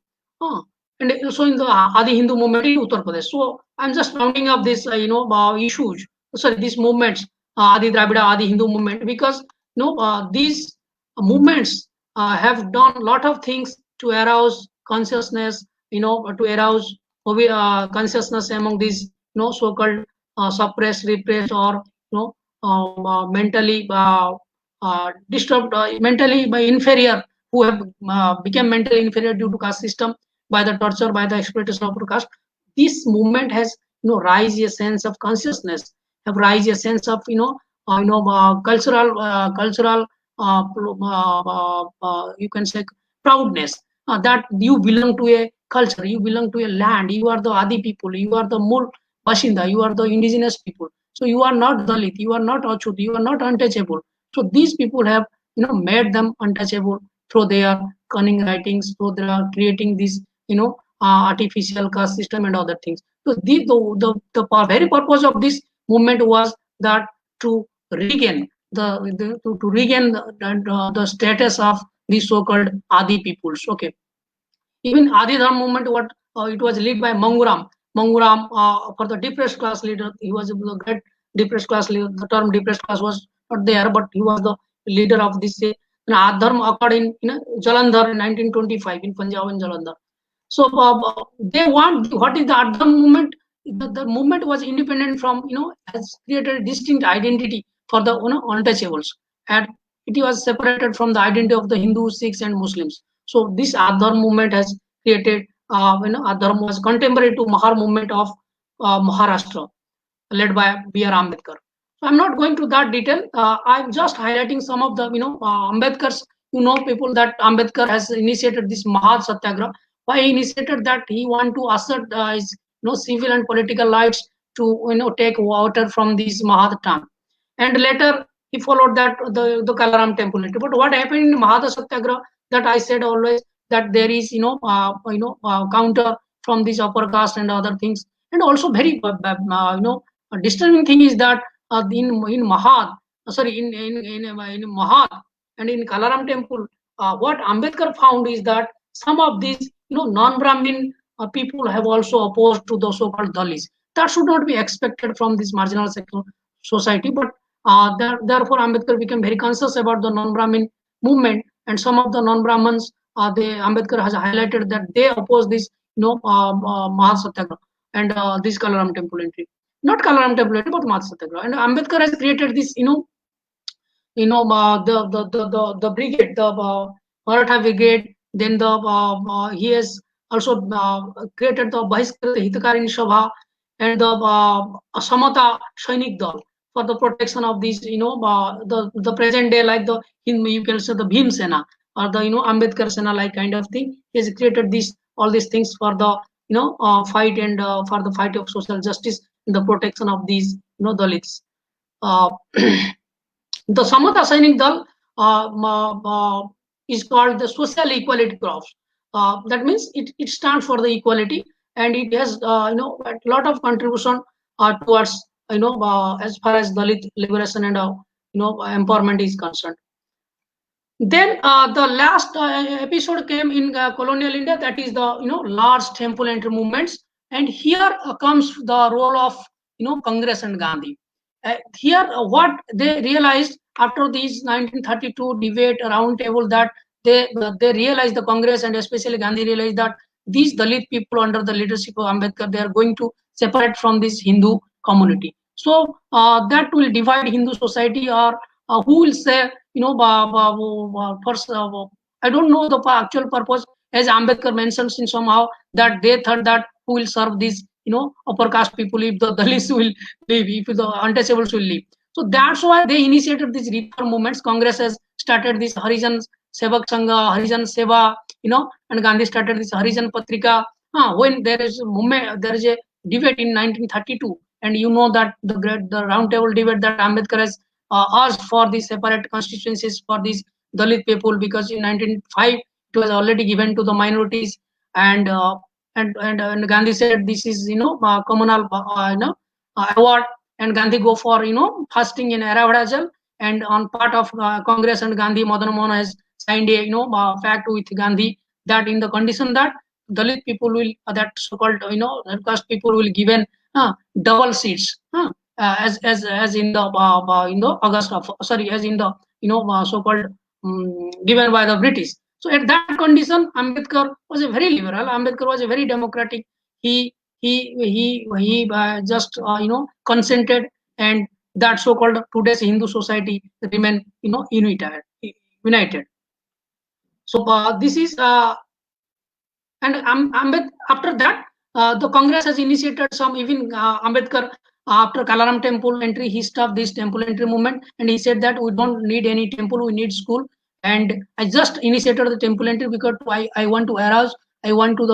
and also in the Adi Hindu movement in Uttar Pradesh. So I'm just rounding up this, issues. Sorry, these movements, Adi Dravida, Adi Hindu movement, because these movements have done a lot of things to arouse consciousness, to arouse consciousness among these, so-called suppressed, repressed, or mentally disturbed, mentally by inferior, who have become mentally inferior due to caste system, by the torture, by the exploitation of caste. This movement has raised a sense of consciousness, have raised a sense of cultural you can say proudness, that you belong to a culture, you belong to a land, you are the Adi people, you are the Mul Bashinda, you are the indigenous people. So you are not Dalit, you are not Achut, you are not untouchable. So these people have made them untouchable through their cunning writings, through they are creating this artificial caste system and other things. So the very purpose of this movement was that to regain to regain the status of these so-called Adi peoples. Okay, even Adi Dharma movement, what it was led by Manguram. Manguram, for the depressed class leader, he was a great depressed class leader. The term depressed class was not there, but he was the leader of this. Adharm occurred in Jalandhar in 1925 in Punjab and Jalandhar. So they want, what is the Adharm movement? The movement was independent from, has created a distinct identity for the untouchables, and it was separated from the identity of the Hindus, Sikhs, and Muslims. So this Adharm movement has created, Adharm was contemporary to Mahar movement of Maharashtra, led by B.R. Ambedkar. So I'm not going to that detail. I'm just highlighting some of the, Ambedkar's, people that Ambedkar has initiated this Mahad Satyagraha. Why he initiated that? He want to assert his, civil and political rights to, take water from this Mahad Tank. And later he followed that the Kalaram temple. But what happened in Mahad Satyagraha, that I said always, that there is, counter from this upper caste and other things. And also very, a disturbing thing is that in Mahad, in Mahad and in Kalaram temple, what Ambedkar found is that some of these non-Brahmin people have also opposed to the so-called Dalits. That should not be expected from this marginal section society, but therefore Ambedkar became very conscious about the non-Brahmin movement, and some of the non-Brahmins, Ambedkar has highlighted that they oppose this, Mahad Satyagraha and this Kalaram temple entry. Not Kalaram temple entry, but Mahad Satyagraha. And Ambedkar has created this, the brigade, the Maratha brigade. Then he has also created the Bahiskar Hitakarin Sabha and the Samata Sainik Dal for the protection of these, the present day, like the, you can say the Bhim Sena or the, Ambedkar Sena like kind of thing. He has created all these things for the, fight and for the fight of social justice and the protection of these, Dalits. The Samata Sainik Dal is called the Social Equality Corps. That means it stands for the equality, and it has a lot of contribution towards as far as Dalit liberation and empowerment is concerned. Then the last episode came in colonial India, that is the large temple entry movements, and here comes the role of Congress and Gandhi. Here what they realized after these 1932 debate round table, that they realized, the Congress and especially Gandhi realized, that these Dalit people under the leadership of Ambedkar, they are going to separate from this Hindu community. So that will divide Hindu society, or who will say, first, I don't know the actual purpose, as Ambedkar mentions in somehow, that they thought that who will serve these upper caste people if the Dalits will leave, if the untouchables will leave. So that's why they initiated these reform movements. Congress has started this Harijan Sevak Sangha, Harijan Seva, and Gandhi started this Harijan Patrika. When there is a movement, there is a debate in 1932, and that the round table debate that Ambedkar has asked for the separate constituencies for these Dalit people, because in 1905 it was already given to the minorities, and Gandhi said this is communal award, and Gandhi go for fasting in Aravadajal, and on part of Congress and Gandhi, Madan Mohan has signed a pact with Gandhi, that in the condition that Dalit people will, that so-called caste people will given double seats, as in the August of, sorry, as in the so-called given by the British. So at that condition, Ambedkar was a very liberal. Ambedkar was a very democratic. He just consented, and that so-called today's Hindu society remain united. So this is and after that the Congress has initiated some, even Ambedkar After Kalaram temple entry, he stopped this temple entry movement, and he said that we don't need any temple, we need school. And I just initiated the temple entry because I want to arouse, I want to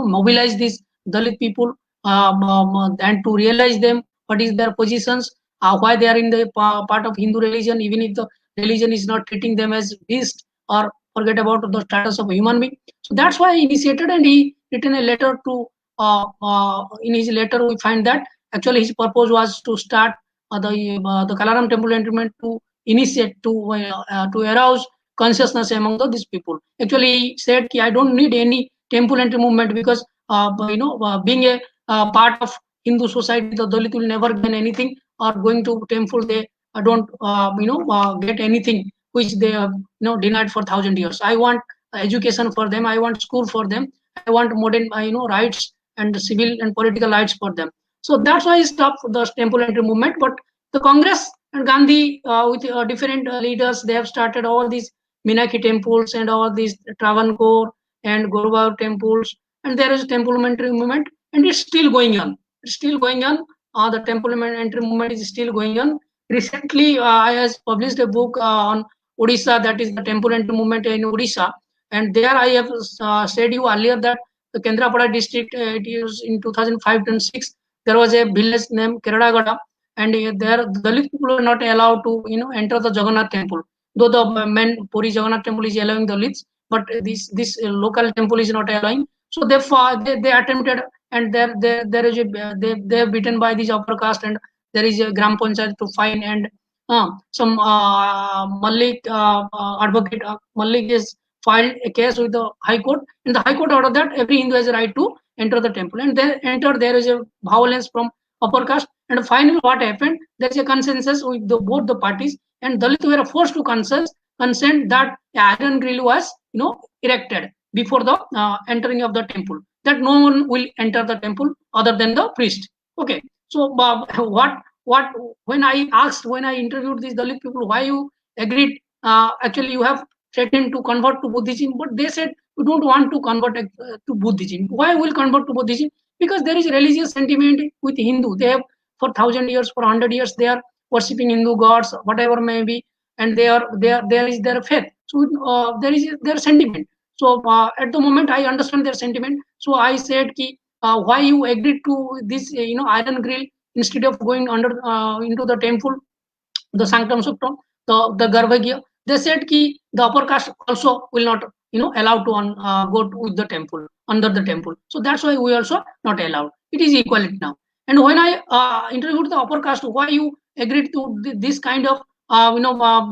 mobilize these Dalit people, and to realize them what is their positions, why they are in the part of Hindu religion, even if the religion is not treating them as beast, or forget about the status of human being. So that's why I initiated, and he written a letter to. In his letter, we find that actually his purpose was to start the Kalaram temple entertainment, to initiate, to arouse consciousness among these people. Actually, he said, I don't need any temple entry movement, because being a part of Hindu society, the Dalit will never gain anything, or going to temple they don't get anything which they have denied for 1,000 years. I want education for them, I want school for them, I want modern rights and civil and political rights for them. So that's why he stopped the temple entry movement. But the Congress and Gandhi, with different leaders, they have started all these Minaki temples and all these Travancore and Gorubar temples, and there is temple entry movement, and it's still going on. It's still going on. The temple entry movement is still going on. Recently, I has published a book on Odisha, that is the temple entry movement in Odisha, and there I have said you earlier that the Kendrapada district, it is in 2005 and 6, there was a village named Keradagada, and there Dalit people were not allowed to enter the Jagannath temple. Though the main Puri Jagannath temple is allowing Dalits, but this local temple is not allowing. So they attempted, and there is they are beaten by this upper caste, and there is a Gram Panchayat to fine, and some Malik advocate Malik is filed a case with the High Court, and the High Court ordered that every Hindu has a right to enter the temple, and they enter. There is a violence from upper caste, and finally what happened, there is a consensus with both the parties, and Dalits were forced to consent that iron grill was erected before the entering of the temple, that no one will enter the temple other than the priest. Okay, so what when I interviewed these Dalit people, why you agreed, actually you have threatened to convert to Buddhism, but they said we don't want to convert to Buddhism. Why will convert to Buddhism? Because there is religious sentiment with Hindu. They have for 1,000 years, for 100 years, they are worshipping Hindu gods, whatever may be, and there is their faith. So there is their sentiment. So at the moment, I understand their sentiment. So I said, why you agreed to this iron grill instead of going into the temple, the sanctum sanctorum, the Garbhagya. They said the upper caste also will not allowed to go with the temple, under the temple. So that's why we also not allowed. It is equality now. And when I interviewed the upper caste, why you agreed to this kind of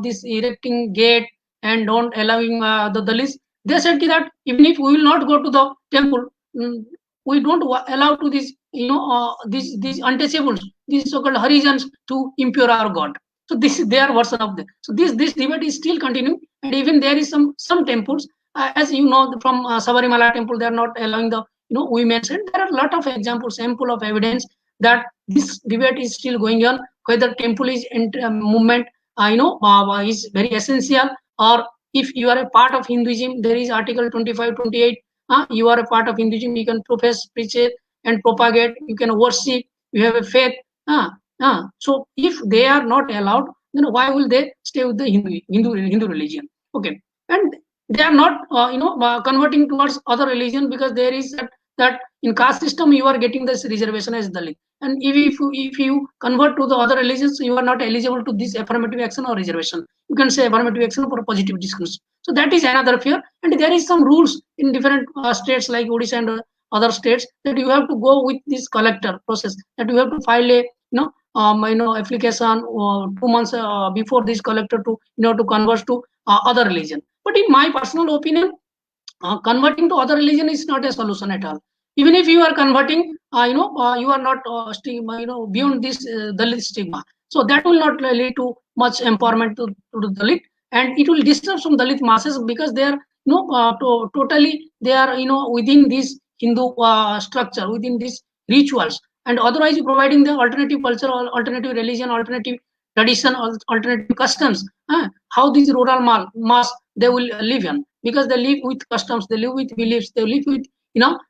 this erecting gate and don't allowing the Dalits, they said that even if we will not go to the temple, we don't allow to this these untouchables, these so-called Harijans, to impure our God. So this is their version of this. So this debate is still continuing, and even there is some temples, as you know, from Sabarimala temple, they are not allowing the women. And there are a lot of examples, ample of evidence that this debate is still going on, whether temple is movement is very essential, or if you are a part of Hinduism, there is Article 25, 28. You are a part of Hinduism, you can profess, preach it, and propagate. You can worship. You have a faith. So if they are not allowed, then why will they stay with the Hindu religion? Okay, and they are not converting towards other religion, because there is that in caste system you are getting this reservation as Dalit, and if you convert to the other religions, you are not eligible to this affirmative action or reservation. You can say affirmative action for positive discourse. So that is another fear, and there is some rules in different states like Odisha and other states, that you have to go with this collector process, that you have to file a application 2 months before this collector to to convert to other religion. But in my personal opinion, converting to other religion is not a solution at all. Even if you are converting, you are not beyond this Dalit stigma. So that will not lead to much empowerment to the Dalit, and it will disturb some Dalit masses, because they are totally they are within this Hindu structure, within these rituals, and otherwise providing the alternative culture, alternative religion, alternative tradition, alternative customs. How these rural mass they will live in, because they live with customs, they live with beliefs, they live with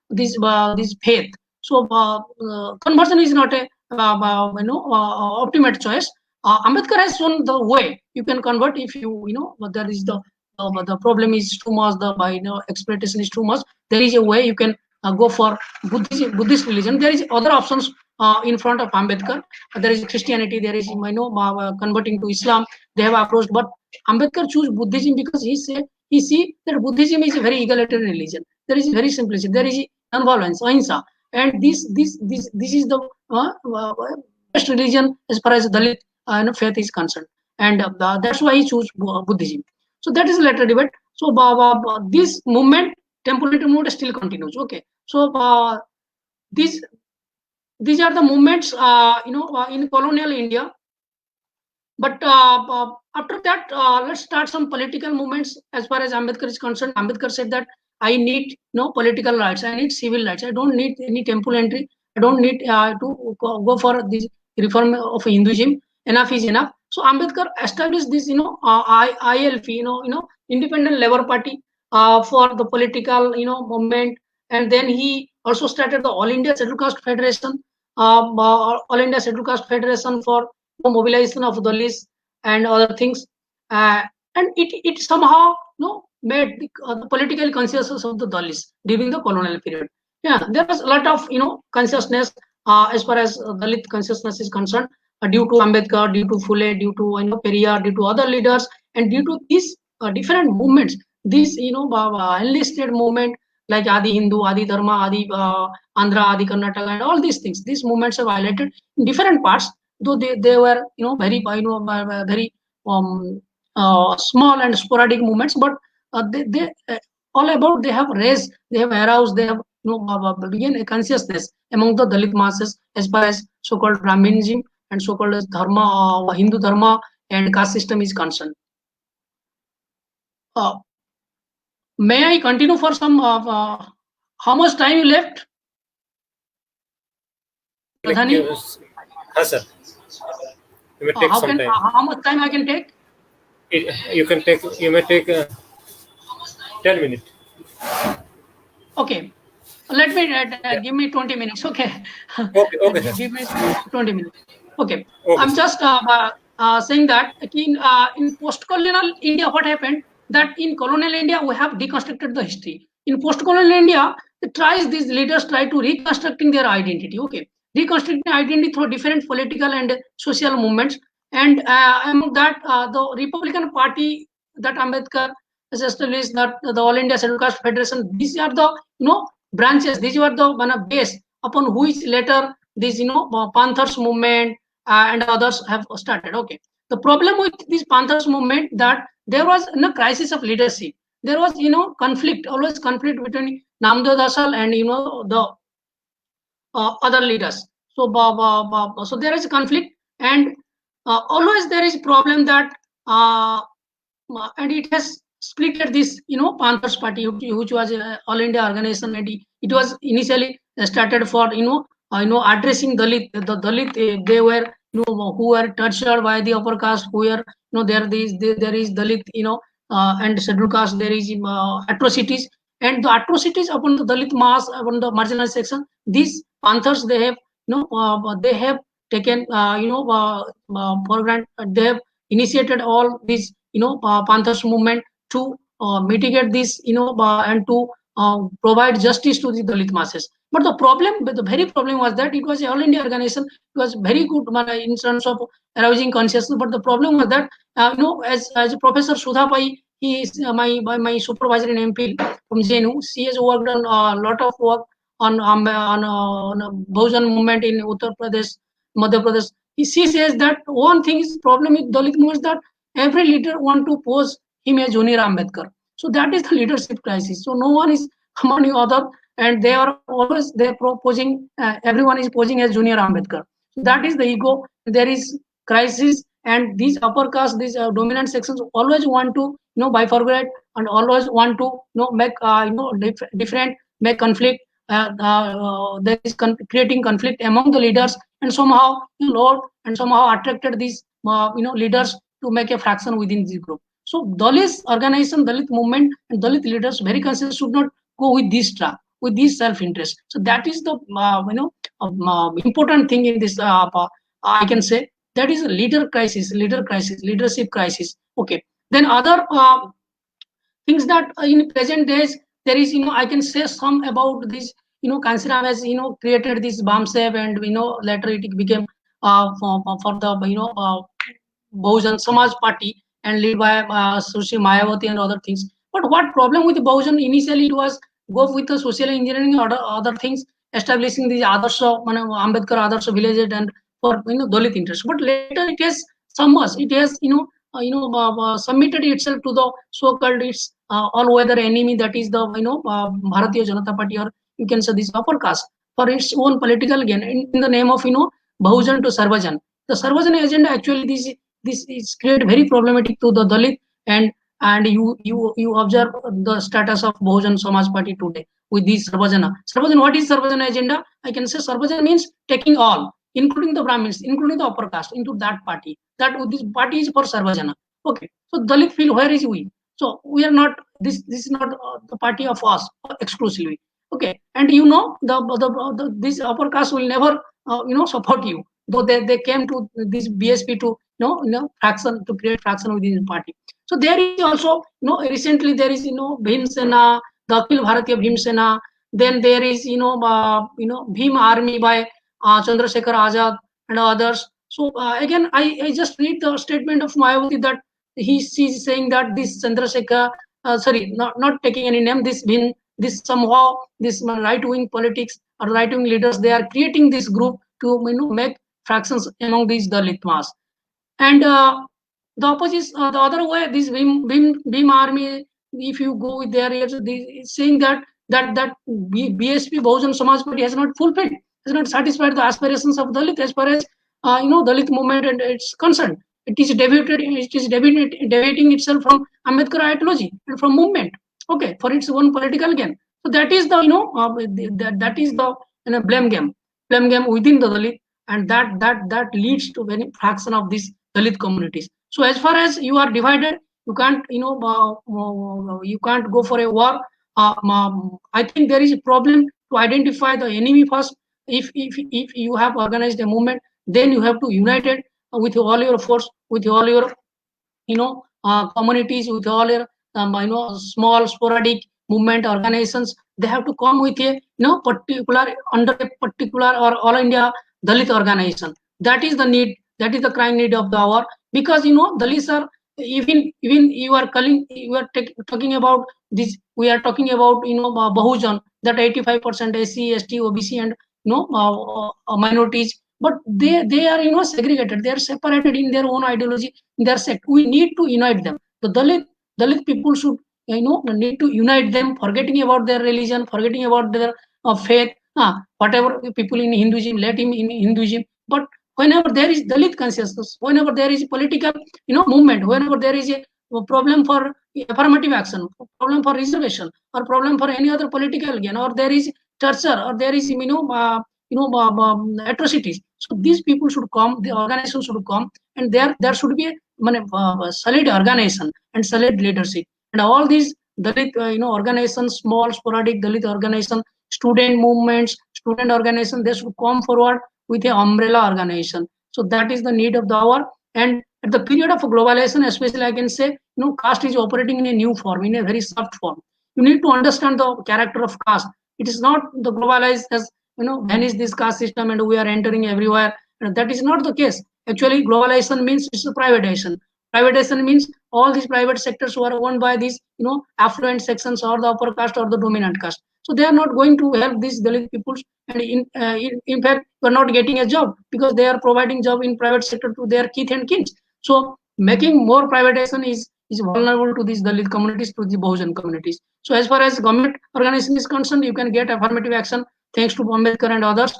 this faith. So conversion is not a optimate choice. Ambedkar has shown the way you can convert if but there is the problem is too much, the exploitation is too much. There is a way you can go for Buddhist religion. There is other options in front of Ambedkar. There is Christianity. There is converting to Islam. They have approached, but Ambedkar choose Buddhism because he see that Buddhism is a very egalitarian religion. There is very simplicity. There is non-violence, ahimsa, and this is the best religion as far as Dalit faith is concerned, and that's why he chose Buddhism. So that is a later debate. So this movement, temple movement, still continues. Okay, so these are the movements in colonial India. But after that, let's start some political movements. As far as Ambedkar is concerned, Ambedkar said that I need no political rights, I need civil rights, I don't need any temple entry, I don't need to go for this reform of Hinduism. Enough is enough. So Ambedkar established this ILP, Independent Labour Party for the political movement, and then he also started the All India Scheduled Caste Federation, All India Scheduled Caste Federation for mobilization of Dalits and other things, and it somehow made the political consciousness of the Dalits during the colonial period. Yeah, there was a lot of consciousness as far as Dalit consciousness is concerned, due to Ambedkar, due to Phule, due to Periyar, due to other leaders, and due to these different movements, these enlisted movement like Adi Hindu, Adi Dharma, Adi Andhra, Adi Karnataka, and all these things. These movements are highlighted in different parts, though they were very very small and sporadic movements, but they all about they have raised, they have aroused, they have begin a consciousness among the Dalit masses as far as so-called Brahminism and so-called Dharma, Hindu Dharma and caste system is concerned. May I continue for some? How much time you left? Yes, sir. You may take some time. How much time I can take? You may take 10 minutes. Okay. Let me give me 20 minutes. Okay. Okay. Give me 20 minutes. Okay. I'm just saying that in post-colonial India, what happened? That in colonial India, we have deconstructed the history. In post-colonial India, these leaders try to reconstructing their identity. Okay. Reconstructing identity through different political and social movements. And among that, the Republican Party that Ambedkar has established, that the All India Scheduled Caste Federation, these are the branches. These were the base upon which later this Panthers movement and others have started. Okay. The problem with this Panthers movement that there was a crisis of leadership. There was conflict, always conflict between Namdev Dasal and the other leaders. So so there is a conflict, and always there is a problem that and it has split this Panthers party, which was All India organization, and it was initially started for addressing Dalit. The Dalit, they were who were tortured by the upper caste, who were there is Dalit and scheduled caste, there is atrocities, and the atrocities upon the Dalit mass, upon the marginalized section. These Panthers, they have they have taken for granted. They have initiated all these Panthers movement to mitigate this and to provide justice to the Dalit masses. But the very problem was that it was an All India organization. It was very good in terms of arousing consciousness. But the problem was that as Professor Sudha Pai, he is my supervisor in MP from JNU. She has worked on a lot of work on Bahujan movement in Uttar Pradesh, Madhya Pradesh. She says that one thing is problem with Dalit movement is that every leader want to pose him as Junior Ambedkar. So that is the leadership crisis. So no one is among other, and they are always proposing. Everyone is posing as Junior Ambedkar. So that is the ego. There is crisis, and these upper caste, these dominant sections always want to bifurcate and always want to make different, make conflict. There is creating conflict among the leaders, and somehow Lord and somehow attracted these leaders to make a fraction within this group. So Dalit organization, Dalit movement, and Dalit leaders very conscious should not go with this trap. with this self-interest. So that is the important thing in this. I can say that is a leadership crisis. Okay. Then other things that in present days there is, I can say some about this. Kansiram has created this BAMSEV, and later it became for the Bahujan Samaj Party and led by Sushri Mayawati and other things. But what problem with Bahujan initially, it was go with the social engineering or other things, establishing the Adarsha, Ambedkar Adarsha village and for Dalit interest. But later it has submerged, it has submitted itself to the so-called its all-weather enemy, that is the Bharatiya Janata Party, or you can say this upper caste, for its own political gain in the name of Bahujan to Sarvajan. The Sarvajan agenda, actually this is create very problematic to the Dalit, and you observe the status of Bahujan Samaj Party today with this Sarvajana. Sarvajan, what is Sarvajana agenda? I can say Sarvajana means taking all, including the Brahmins, including the upper caste, into that party. That this party is for Sarvajana. Okay, so Dalit feel, where is we? So we are not, this is not the party of us exclusively. Okay, and this upper caste will never support you, though they came to this BSP to fraction, to create fraction within the party. So there is also recently there is Bhim Sena, the Akhil Bharatiya Bhim Sena. Then there is Bhim Army by Chandrasekhar Azad and others. So again, I just read the statement of Mayawati that she's saying that this Chandrasekhar, sorry, not taking any name, this somehow this right-wing politics or right-wing leaders, they are creating this group to make fractions among these Dalit mass. And the opposite, the other way, this Bhim Army, if you go with their ears, saying that BSP Bahujan Samaj Party has not fulfilled, has not satisfied the aspirations of Dalit as far as Dalit movement and its concerned. It is deviating itself from Ambedkar ideology and from movement. Okay, for its own political gain. So that is the that is the blame game within the Dalit, and that leads to many fraction of these Dalit communities. So as far as you are divided, you can't you can't go for a war. I think there is a problem to identify the enemy first. If you have organized a movement, then you have to unite it with all your force, with all your communities, with all your small sporadic movement organizations. They have to come with a particular, under a particular or all India Dalit organization. That is the need, that is the crying need of the hour, because Dalits are, even you are talking about this, we are talking about Bahujan, that 85% SC, ST, OBC and minorities, but they are segregated, they are separated in their own ideology, in their sect. We need to unite them. The Dalit people should need to unite them, forgetting about their religion, forgetting about their faith. Whatever people in Hinduism, let him in Hinduism. But whenever there is Dalit consciousness, whenever there is political movement, whenever there is a problem for affirmative action, problem for reservation, or problem for any other political gain, or there is torture, or there is atrocities, so these people should come, the organization should come, and there should be a solid organization and solid leadership. And all these Dalit organizations, small sporadic Dalit organization, student movements, student organization, they should come forward with an umbrella organization. So that is the need of the hour. And at the period of globalization, especially, I can say caste is operating in a new form, in a very soft form. You need to understand the character of caste. It is not the globalized as vanish this caste system and we are entering everywhere. That is not the case. Actually, globalization means it's a privatization. Privatization means all these private sectors who are owned by these affluent sections or the upper caste or the dominant caste. So they are not going to help these Dalit peoples, and in fact, you are not getting a job because they are providing job in private sector to their kith and kins. So making more privatization is vulnerable to these Dalit communities, to the Bahujan communities. So as far as government organization is concerned, you can get affirmative action thanks to Ambedkar and others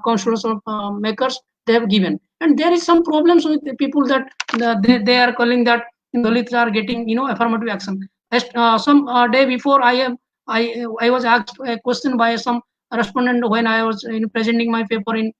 constitutional makers they have given. And there is some problems with the people that they are calling that Dalits are getting affirmative action. Some day before, I was asked a question by some respondent when I was presenting my paper in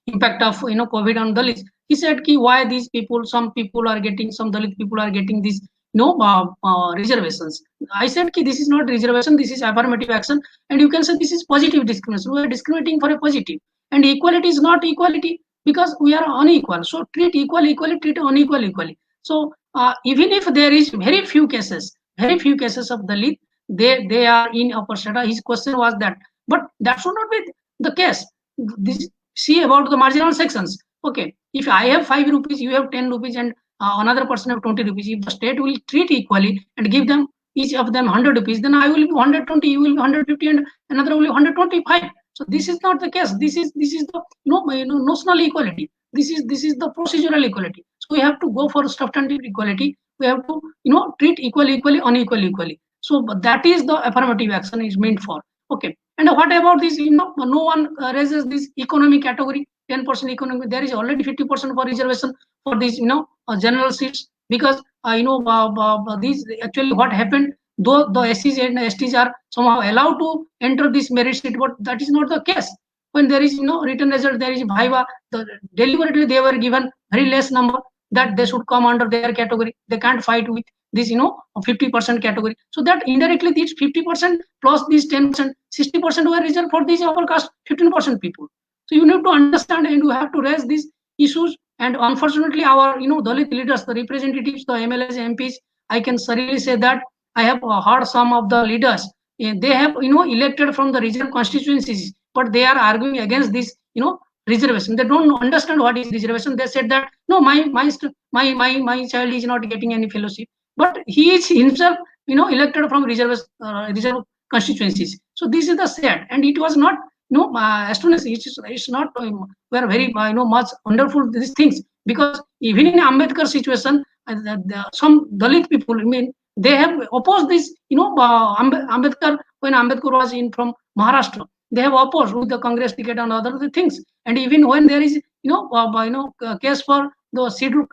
impact of COVID on Dalits. He said, why these people, some Dalit people are getting this reservations. I said ki this is not reservation, this is affirmative action, and you can say this is positive discrimination. We are discriminating for a positive, and equality is not equality because we are unequal. So treat equal equally, treat unequal equally. So even if there is very few cases of Dalit, they are in upper strata. His question was that, but that should not be the case. This, see about the marginal sections. Okay, if I have 5 rupees, you have 10 rupees, and another person have 20 rupees. If the state will treat equally and give them each of them 100 rupees, then I will be 120, you will be 150, and another will be 125. So this is not the case. This is the notional equality. This is the procedural equality. So we have to go for substantive equality. We have to treat equally, unequal equally. So that is the affirmative action is meant for. Okay. And what about this? No one raises this economy category. 10% economy. There is already 50% for reservation for these general seats, because these actually what happened, though the SCs and STs are somehow allowed to enter this merit seat, but that is not the case. When there is written result, there is viva, deliberately they were given very less number that they should come under their category. They can't fight with this 50% category. So that indirectly these 50% plus these 10%, 60% were reserved for these upper caste 15% people. So you need to understand, and you have to raise these issues. And unfortunately, our Dalit leaders, the representatives, the MLAs, MPs, I can certainly say that I have heard some of the leaders. They have elected from the regional constituencies, but they are arguing against this reservation. They don't understand what is reservation. They said that no, my child is not getting any fellowship, but he is himself elected from reserve constituencies. So this is the sad, and it was not astonishing. It's not we are very much wonderful these things, because even in Ambedkar situation, some Dalit people, I mean, they have opposed this Ambedkar, when Ambedkar was in from Maharashtra, they have opposed with the Congress ticket and other things. And even when there is case for the schedule,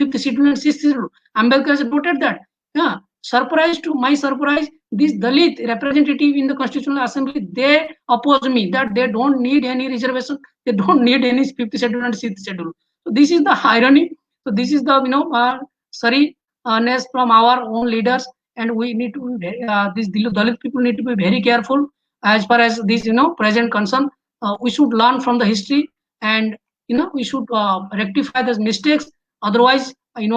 5th schedule and 6th schedule, Ambedkar has voted that. Yeah, surprise to my surprise, this Dalit representative in the Constitutional Assembly, they oppose me that they don't need any reservation, they don't need any 5th schedule and 6th schedule. So this is the irony. So this is the sorriness from our own leaders, and we need to these Dalit people need to be very careful as far as this present concern. We should learn from the history, and we should rectify those mistakes. Otherwise, the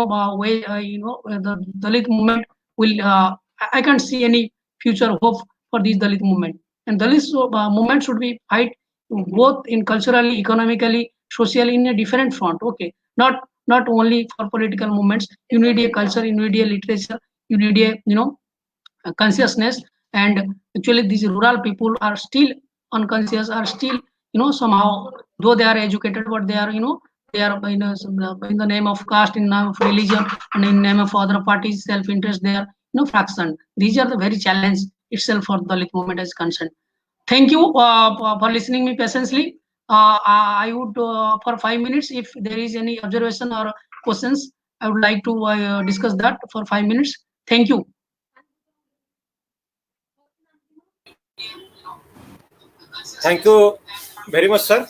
Dalit movement will. I can't see any future hope for this Dalit movement. And Dalit movement should be fight both in culturally, economically, socially in a different front. Okay, not only for political movements. You need a culture, you need a literature, you need a consciousness. And actually, these rural people are still unconscious, are still somehow, though they are educated, but they are they are in the name of caste, in the name of religion, and in the name of other parties' self-interest, they are fraction. These are the very challenge itself for the Dalit movement is concerned. Thank you for listening me patiently. I would for 5 minutes, if there is any observation or questions, I would like to discuss that for 5 minutes. Thank you. Thank you very much, sir.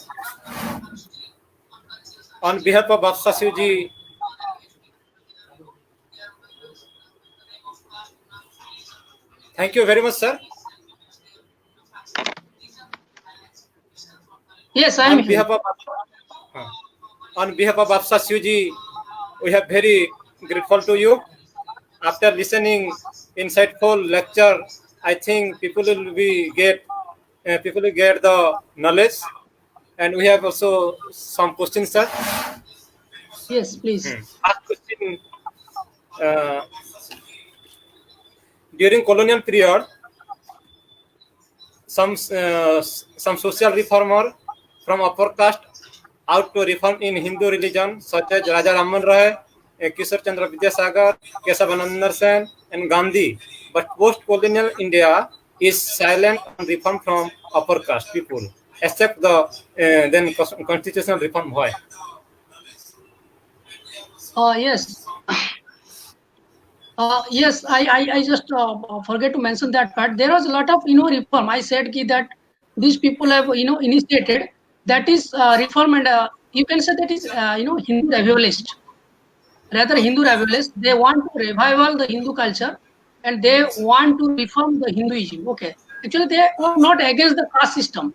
On behalf of Bapsa Sivji, thank you very much, sir. Yes, I am. On behalf of Bapsa Sivji, we are very grateful to you. After listening insightful lecture, I think people will get the knowledge. And we have also some questions, sir. Yes, please. First question, during colonial period, some social reformer from upper caste out to reform in Hindu religion, such as Raja Rammohn Roy, Kishore Chandra Vidyasagar, Kesavananda Sen, and Gandhi. But post-colonial India is silent on reform from upper caste people, except the then constitutional reform. Why? Yes. Yes, I just forget to mention that part. There was a lot of reform. I said that these people have initiated. That is reform, and you can say that is Hindu revivalist. rather Hindu revivalists, they want to revival the Hindu culture and they want to reform the Hinduism. Okay, actually they were not against the caste system.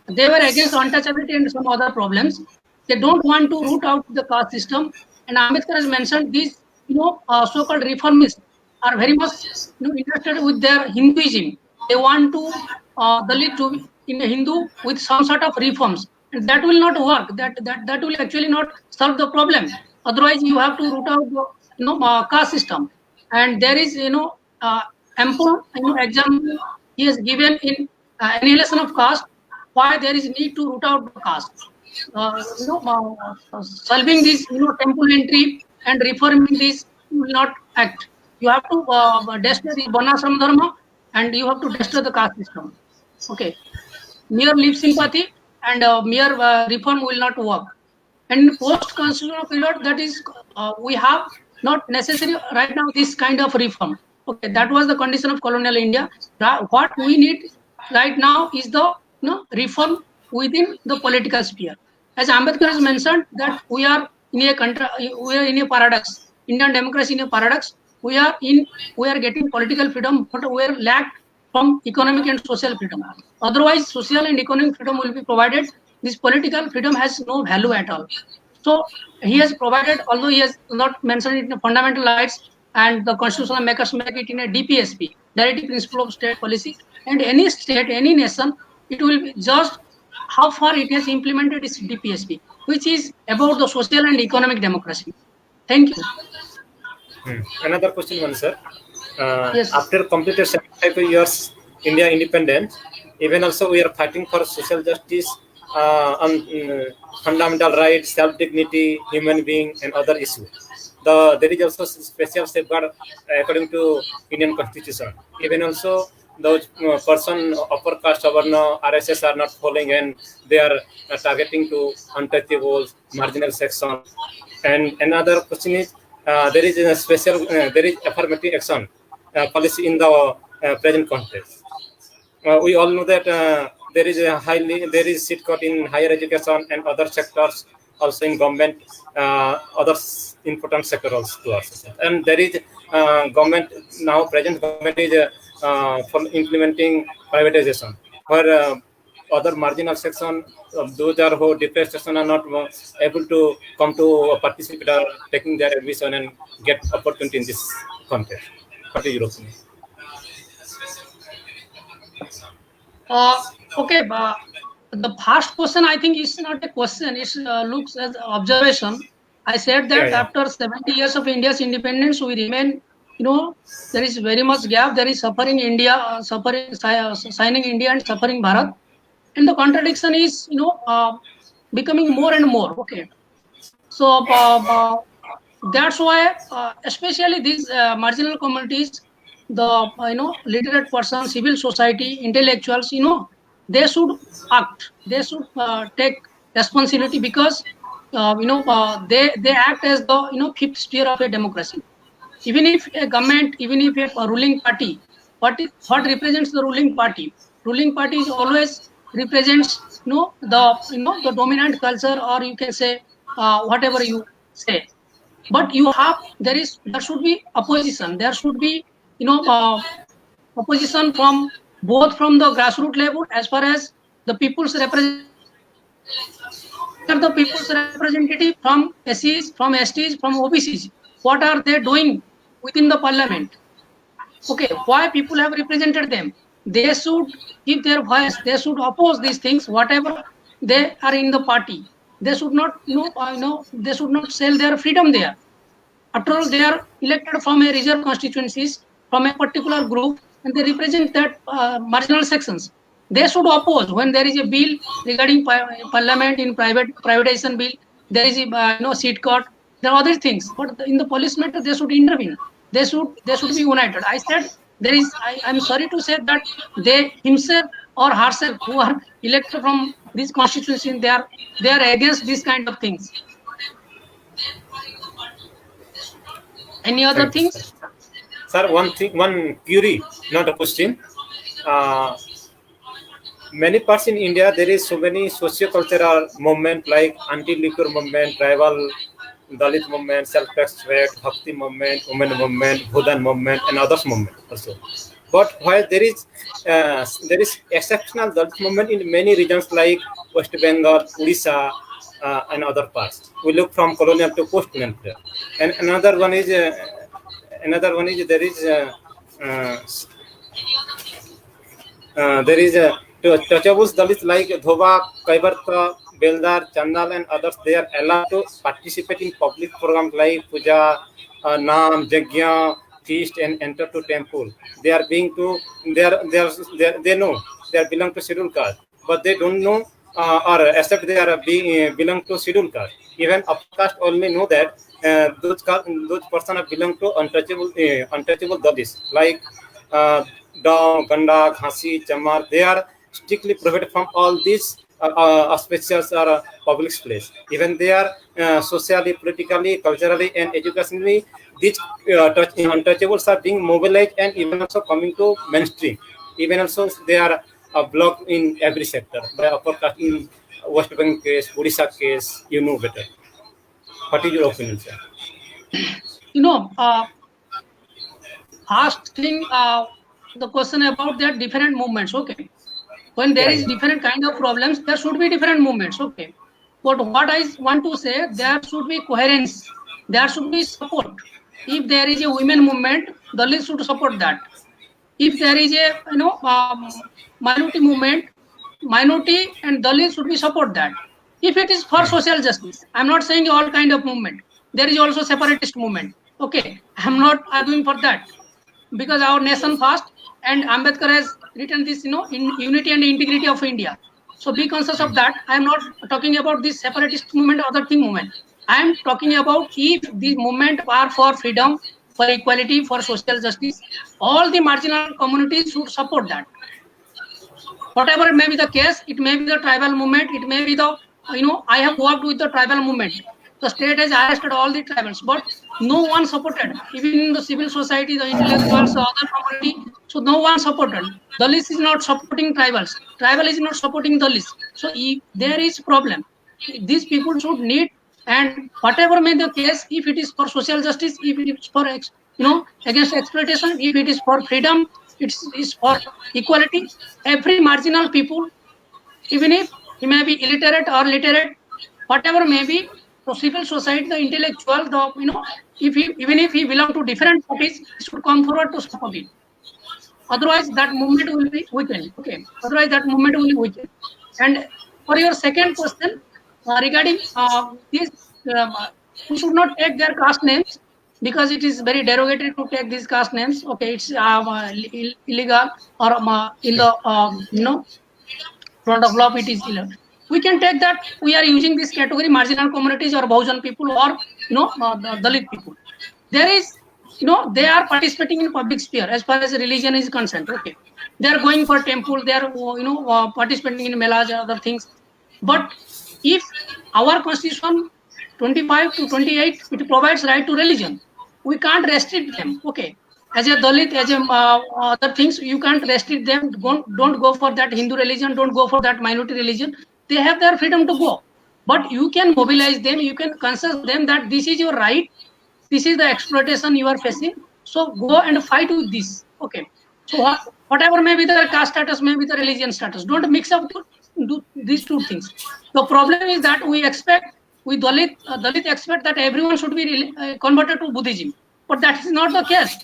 They were against untouchability and some other problems. They don't want to root out the caste system. And Ambedkar has mentioned these, so-called reformists are very much interested with their Hinduism. They want to Dalit to be in a Hindu with some sort of reforms, and that will not work. That will actually not solve the problem. Otherwise, you have to root out the caste system. And there is ample example he has given in annihilation of caste why there is need to root out the caste. Solving this temple entry and reforming this will not act. You have to destroy the Varnashram dharma and you have to destroy the caste system. Okay, mere lip sympathy and mere reform will not work. And in post-constitutional period, that is, we have not necessary right now this kind of reform. Okay, that was the condition of colonial India. What we need right now is the reform within the political sphere. As Ambedkar has mentioned, that we are in a country, we are in a paradox. Indian democracy in a paradox. We are getting political freedom, but we are lacked from economic and social freedom. Otherwise, social and economic freedom will be provided. This political freedom has no value at all. So he has provided, although he has not mentioned it in the fundamental rights, and the constitutional makers make it in a DPSP, Directive Principle of State Policy. And any state, any nation, it will be judged how far it has implemented its DPSP, which is about the social and economic democracy. Thank you. Another question, sir. Yes. After completed 75 years India independence, even also we are fighting for social justice, fundamental rights, self-dignity, human being, and other issues. There is also special safeguard according to Indian Constitution. Even also those person upper caste Savarna, RSS are not following and they are targeting to untouchables, marginal section. And another question is there is a special there is affirmative action policy in the present context. We all know that there is seat cut in higher education and other sectors, also in government, other important sectors to us. And there is government now. Present government is for implementing privatization, where other marginal section, those are who depressed section are not able to come to participate or taking their admission and get opportunity in this context. What is your opinion? Okay, the first question I think is not a question. It looks as observation. I said that after 70 years of India's independence, we remain. There is very much gap. There is suffering India, signing India and suffering Bharat, and the contradiction is becoming more and more. Okay, so that's why especially these marginal communities, the literate persons, civil society, intellectuals, they should act. They should take responsibility because they act as the fifth sphere of a democracy. Even if a government, even if a ruling party, what represents the ruling party? Ruling party is always represents the dominant culture, or you can say whatever you say. But there should be opposition. There should be opposition from both from the grassroots level as far as the people's representative from SCs, from STs, from OBCs. What are they doing within the parliament? Okay, why people have represented them? They should give their voice. They should oppose these things, whatever they are in the party. They should not, they should not sell their freedom there. After all, they are elected from a reserve constituencies, from a particular group, and they represent that marginal sections. They should oppose when there is a bill regarding parliament in privatization bill. There is a seat cut. There are other things, but in the police matter they should intervene. They should be united. I said there is. I'm sorry to say that they himself or herself who are elected from this constituency, they are against these kind of things. Any other things? Sir, one query, not a question. Many parts in India, there is so many socio-cultural movement like anti-liquor movement, tribal Dalit movement, self-respect, Bhakti movement, women movement, Bhudan movement, and others movement also. But while there is exceptional Dalit movement in many regions like West Bengal, Odisha, and other parts. We look from colonial to post-colonial period. And another one is there is touchables Dalits like Dhoba, Kaibarta, Beldar, Chandal, and others. They are allowed to participate in public programs like puja, naam, yajna, feast, and enter to temple. They are being to they know they are belong to scheduled caste, but they don't know or accept they are belong to scheduled caste. Even upper caste only know that those persons are belong to untouchable Dalits like Dao, Ganda, Khasi, Chamar. They are strictly prohibited from all these auspicious or public place. Even they are socially, politically, culturally, and educationally, these untouchables are being mobilized and even also coming to mainstream. Even also they are blocked in every sector by upper caste in West Bengal case, Odisha case. You know better. What is your opinion, sir? Asking the question about their different movements. Okay, when there is different kind of problems, there should be different movements. Okay, but what I want to say, there should be coherence. There should be support. If there is a women movement, Dalits should support that. If there is a minority movement, minority and Dalits should be support that. If it is for social justice, I'm not saying all kind of movement. There is also separatist movement. Okay, I'm not arguing for that, because our nation first, and Ambedkar has written this, in unity and integrity of India. So be conscious of that. I am not talking about this separatist movement or other thing movement. I am talking about if these movement are for freedom, for equality, for social justice, all the marginal communities should support that. Whatever may be the case, it may be the tribal movement, it may be the, I have worked with the tribal movement. The state has arrested all the tribals, but no one supported. Even in the civil society, the intellectuals, the other community, so no one supported. Dalits is not supporting tribals. Tribal is not supporting Dalits. So if there is problem, these people should need, and whatever may the case, if it is for social justice, if it is for against exploitation, if it is for freedom, it is for equality. Every marginal people, even if he may be illiterate or literate, whatever may be, the civil society, the intellectual, even if he belongs to different parties, he should come forward to support it. Otherwise, that movement will be weakened. Okay. Otherwise, that movement will be weakened. And for your second question regarding this, we should not take their caste names, because it is very derogatory to take these caste names. Okay, it's illegal, or in the front of law it is illegal. We can take that we are using this category marginal communities or Bahujan people or the Dalit people. There is they are participating in public sphere as far as religion is concerned. Okay, they are going for temple, they are participating in melas and other things. But if our constitution 25 to 28 it provides right to religion, we can't restrict them. Okay, as a Dalit, as a other things, you can't restrict them. Don't go for that Hindu religion, don't go for that minority religion. They have their freedom to go, but you can mobilize them, you can consult them that this is your right, this is the exploitation you are facing, so go and fight with this. Okay, so whatever may be the caste status, may be the religion status, don't mix up these two things. The problem is that we Dalit expect that everyone should be converted to Buddhism, but that is not the case.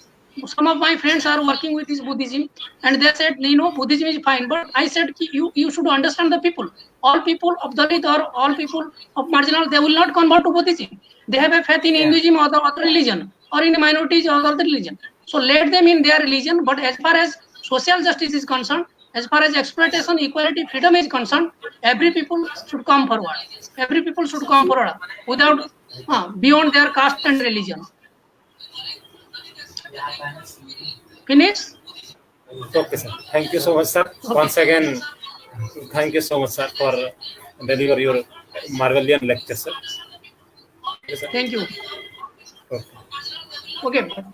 Some of my friends are working with this Buddhism, and they said, Buddhism is fine. But I said, you should understand the people. All people of Dalit or all people of marginal, they will not convert to Buddhism. They have a faith in Hinduism or other religion, or in minorities or other religion. So let them in their religion. But as far as social justice is concerned, as far as exploitation, equality, freedom is concerned, every people should come forward. Every people should come forward without beyond their caste and religion. Finish? Okay, sir. Thank you so much, sir. Okay. Once again, thank you so much, sir, for delivering your marvelous lecture, sir. Thank you. Okay. Okay.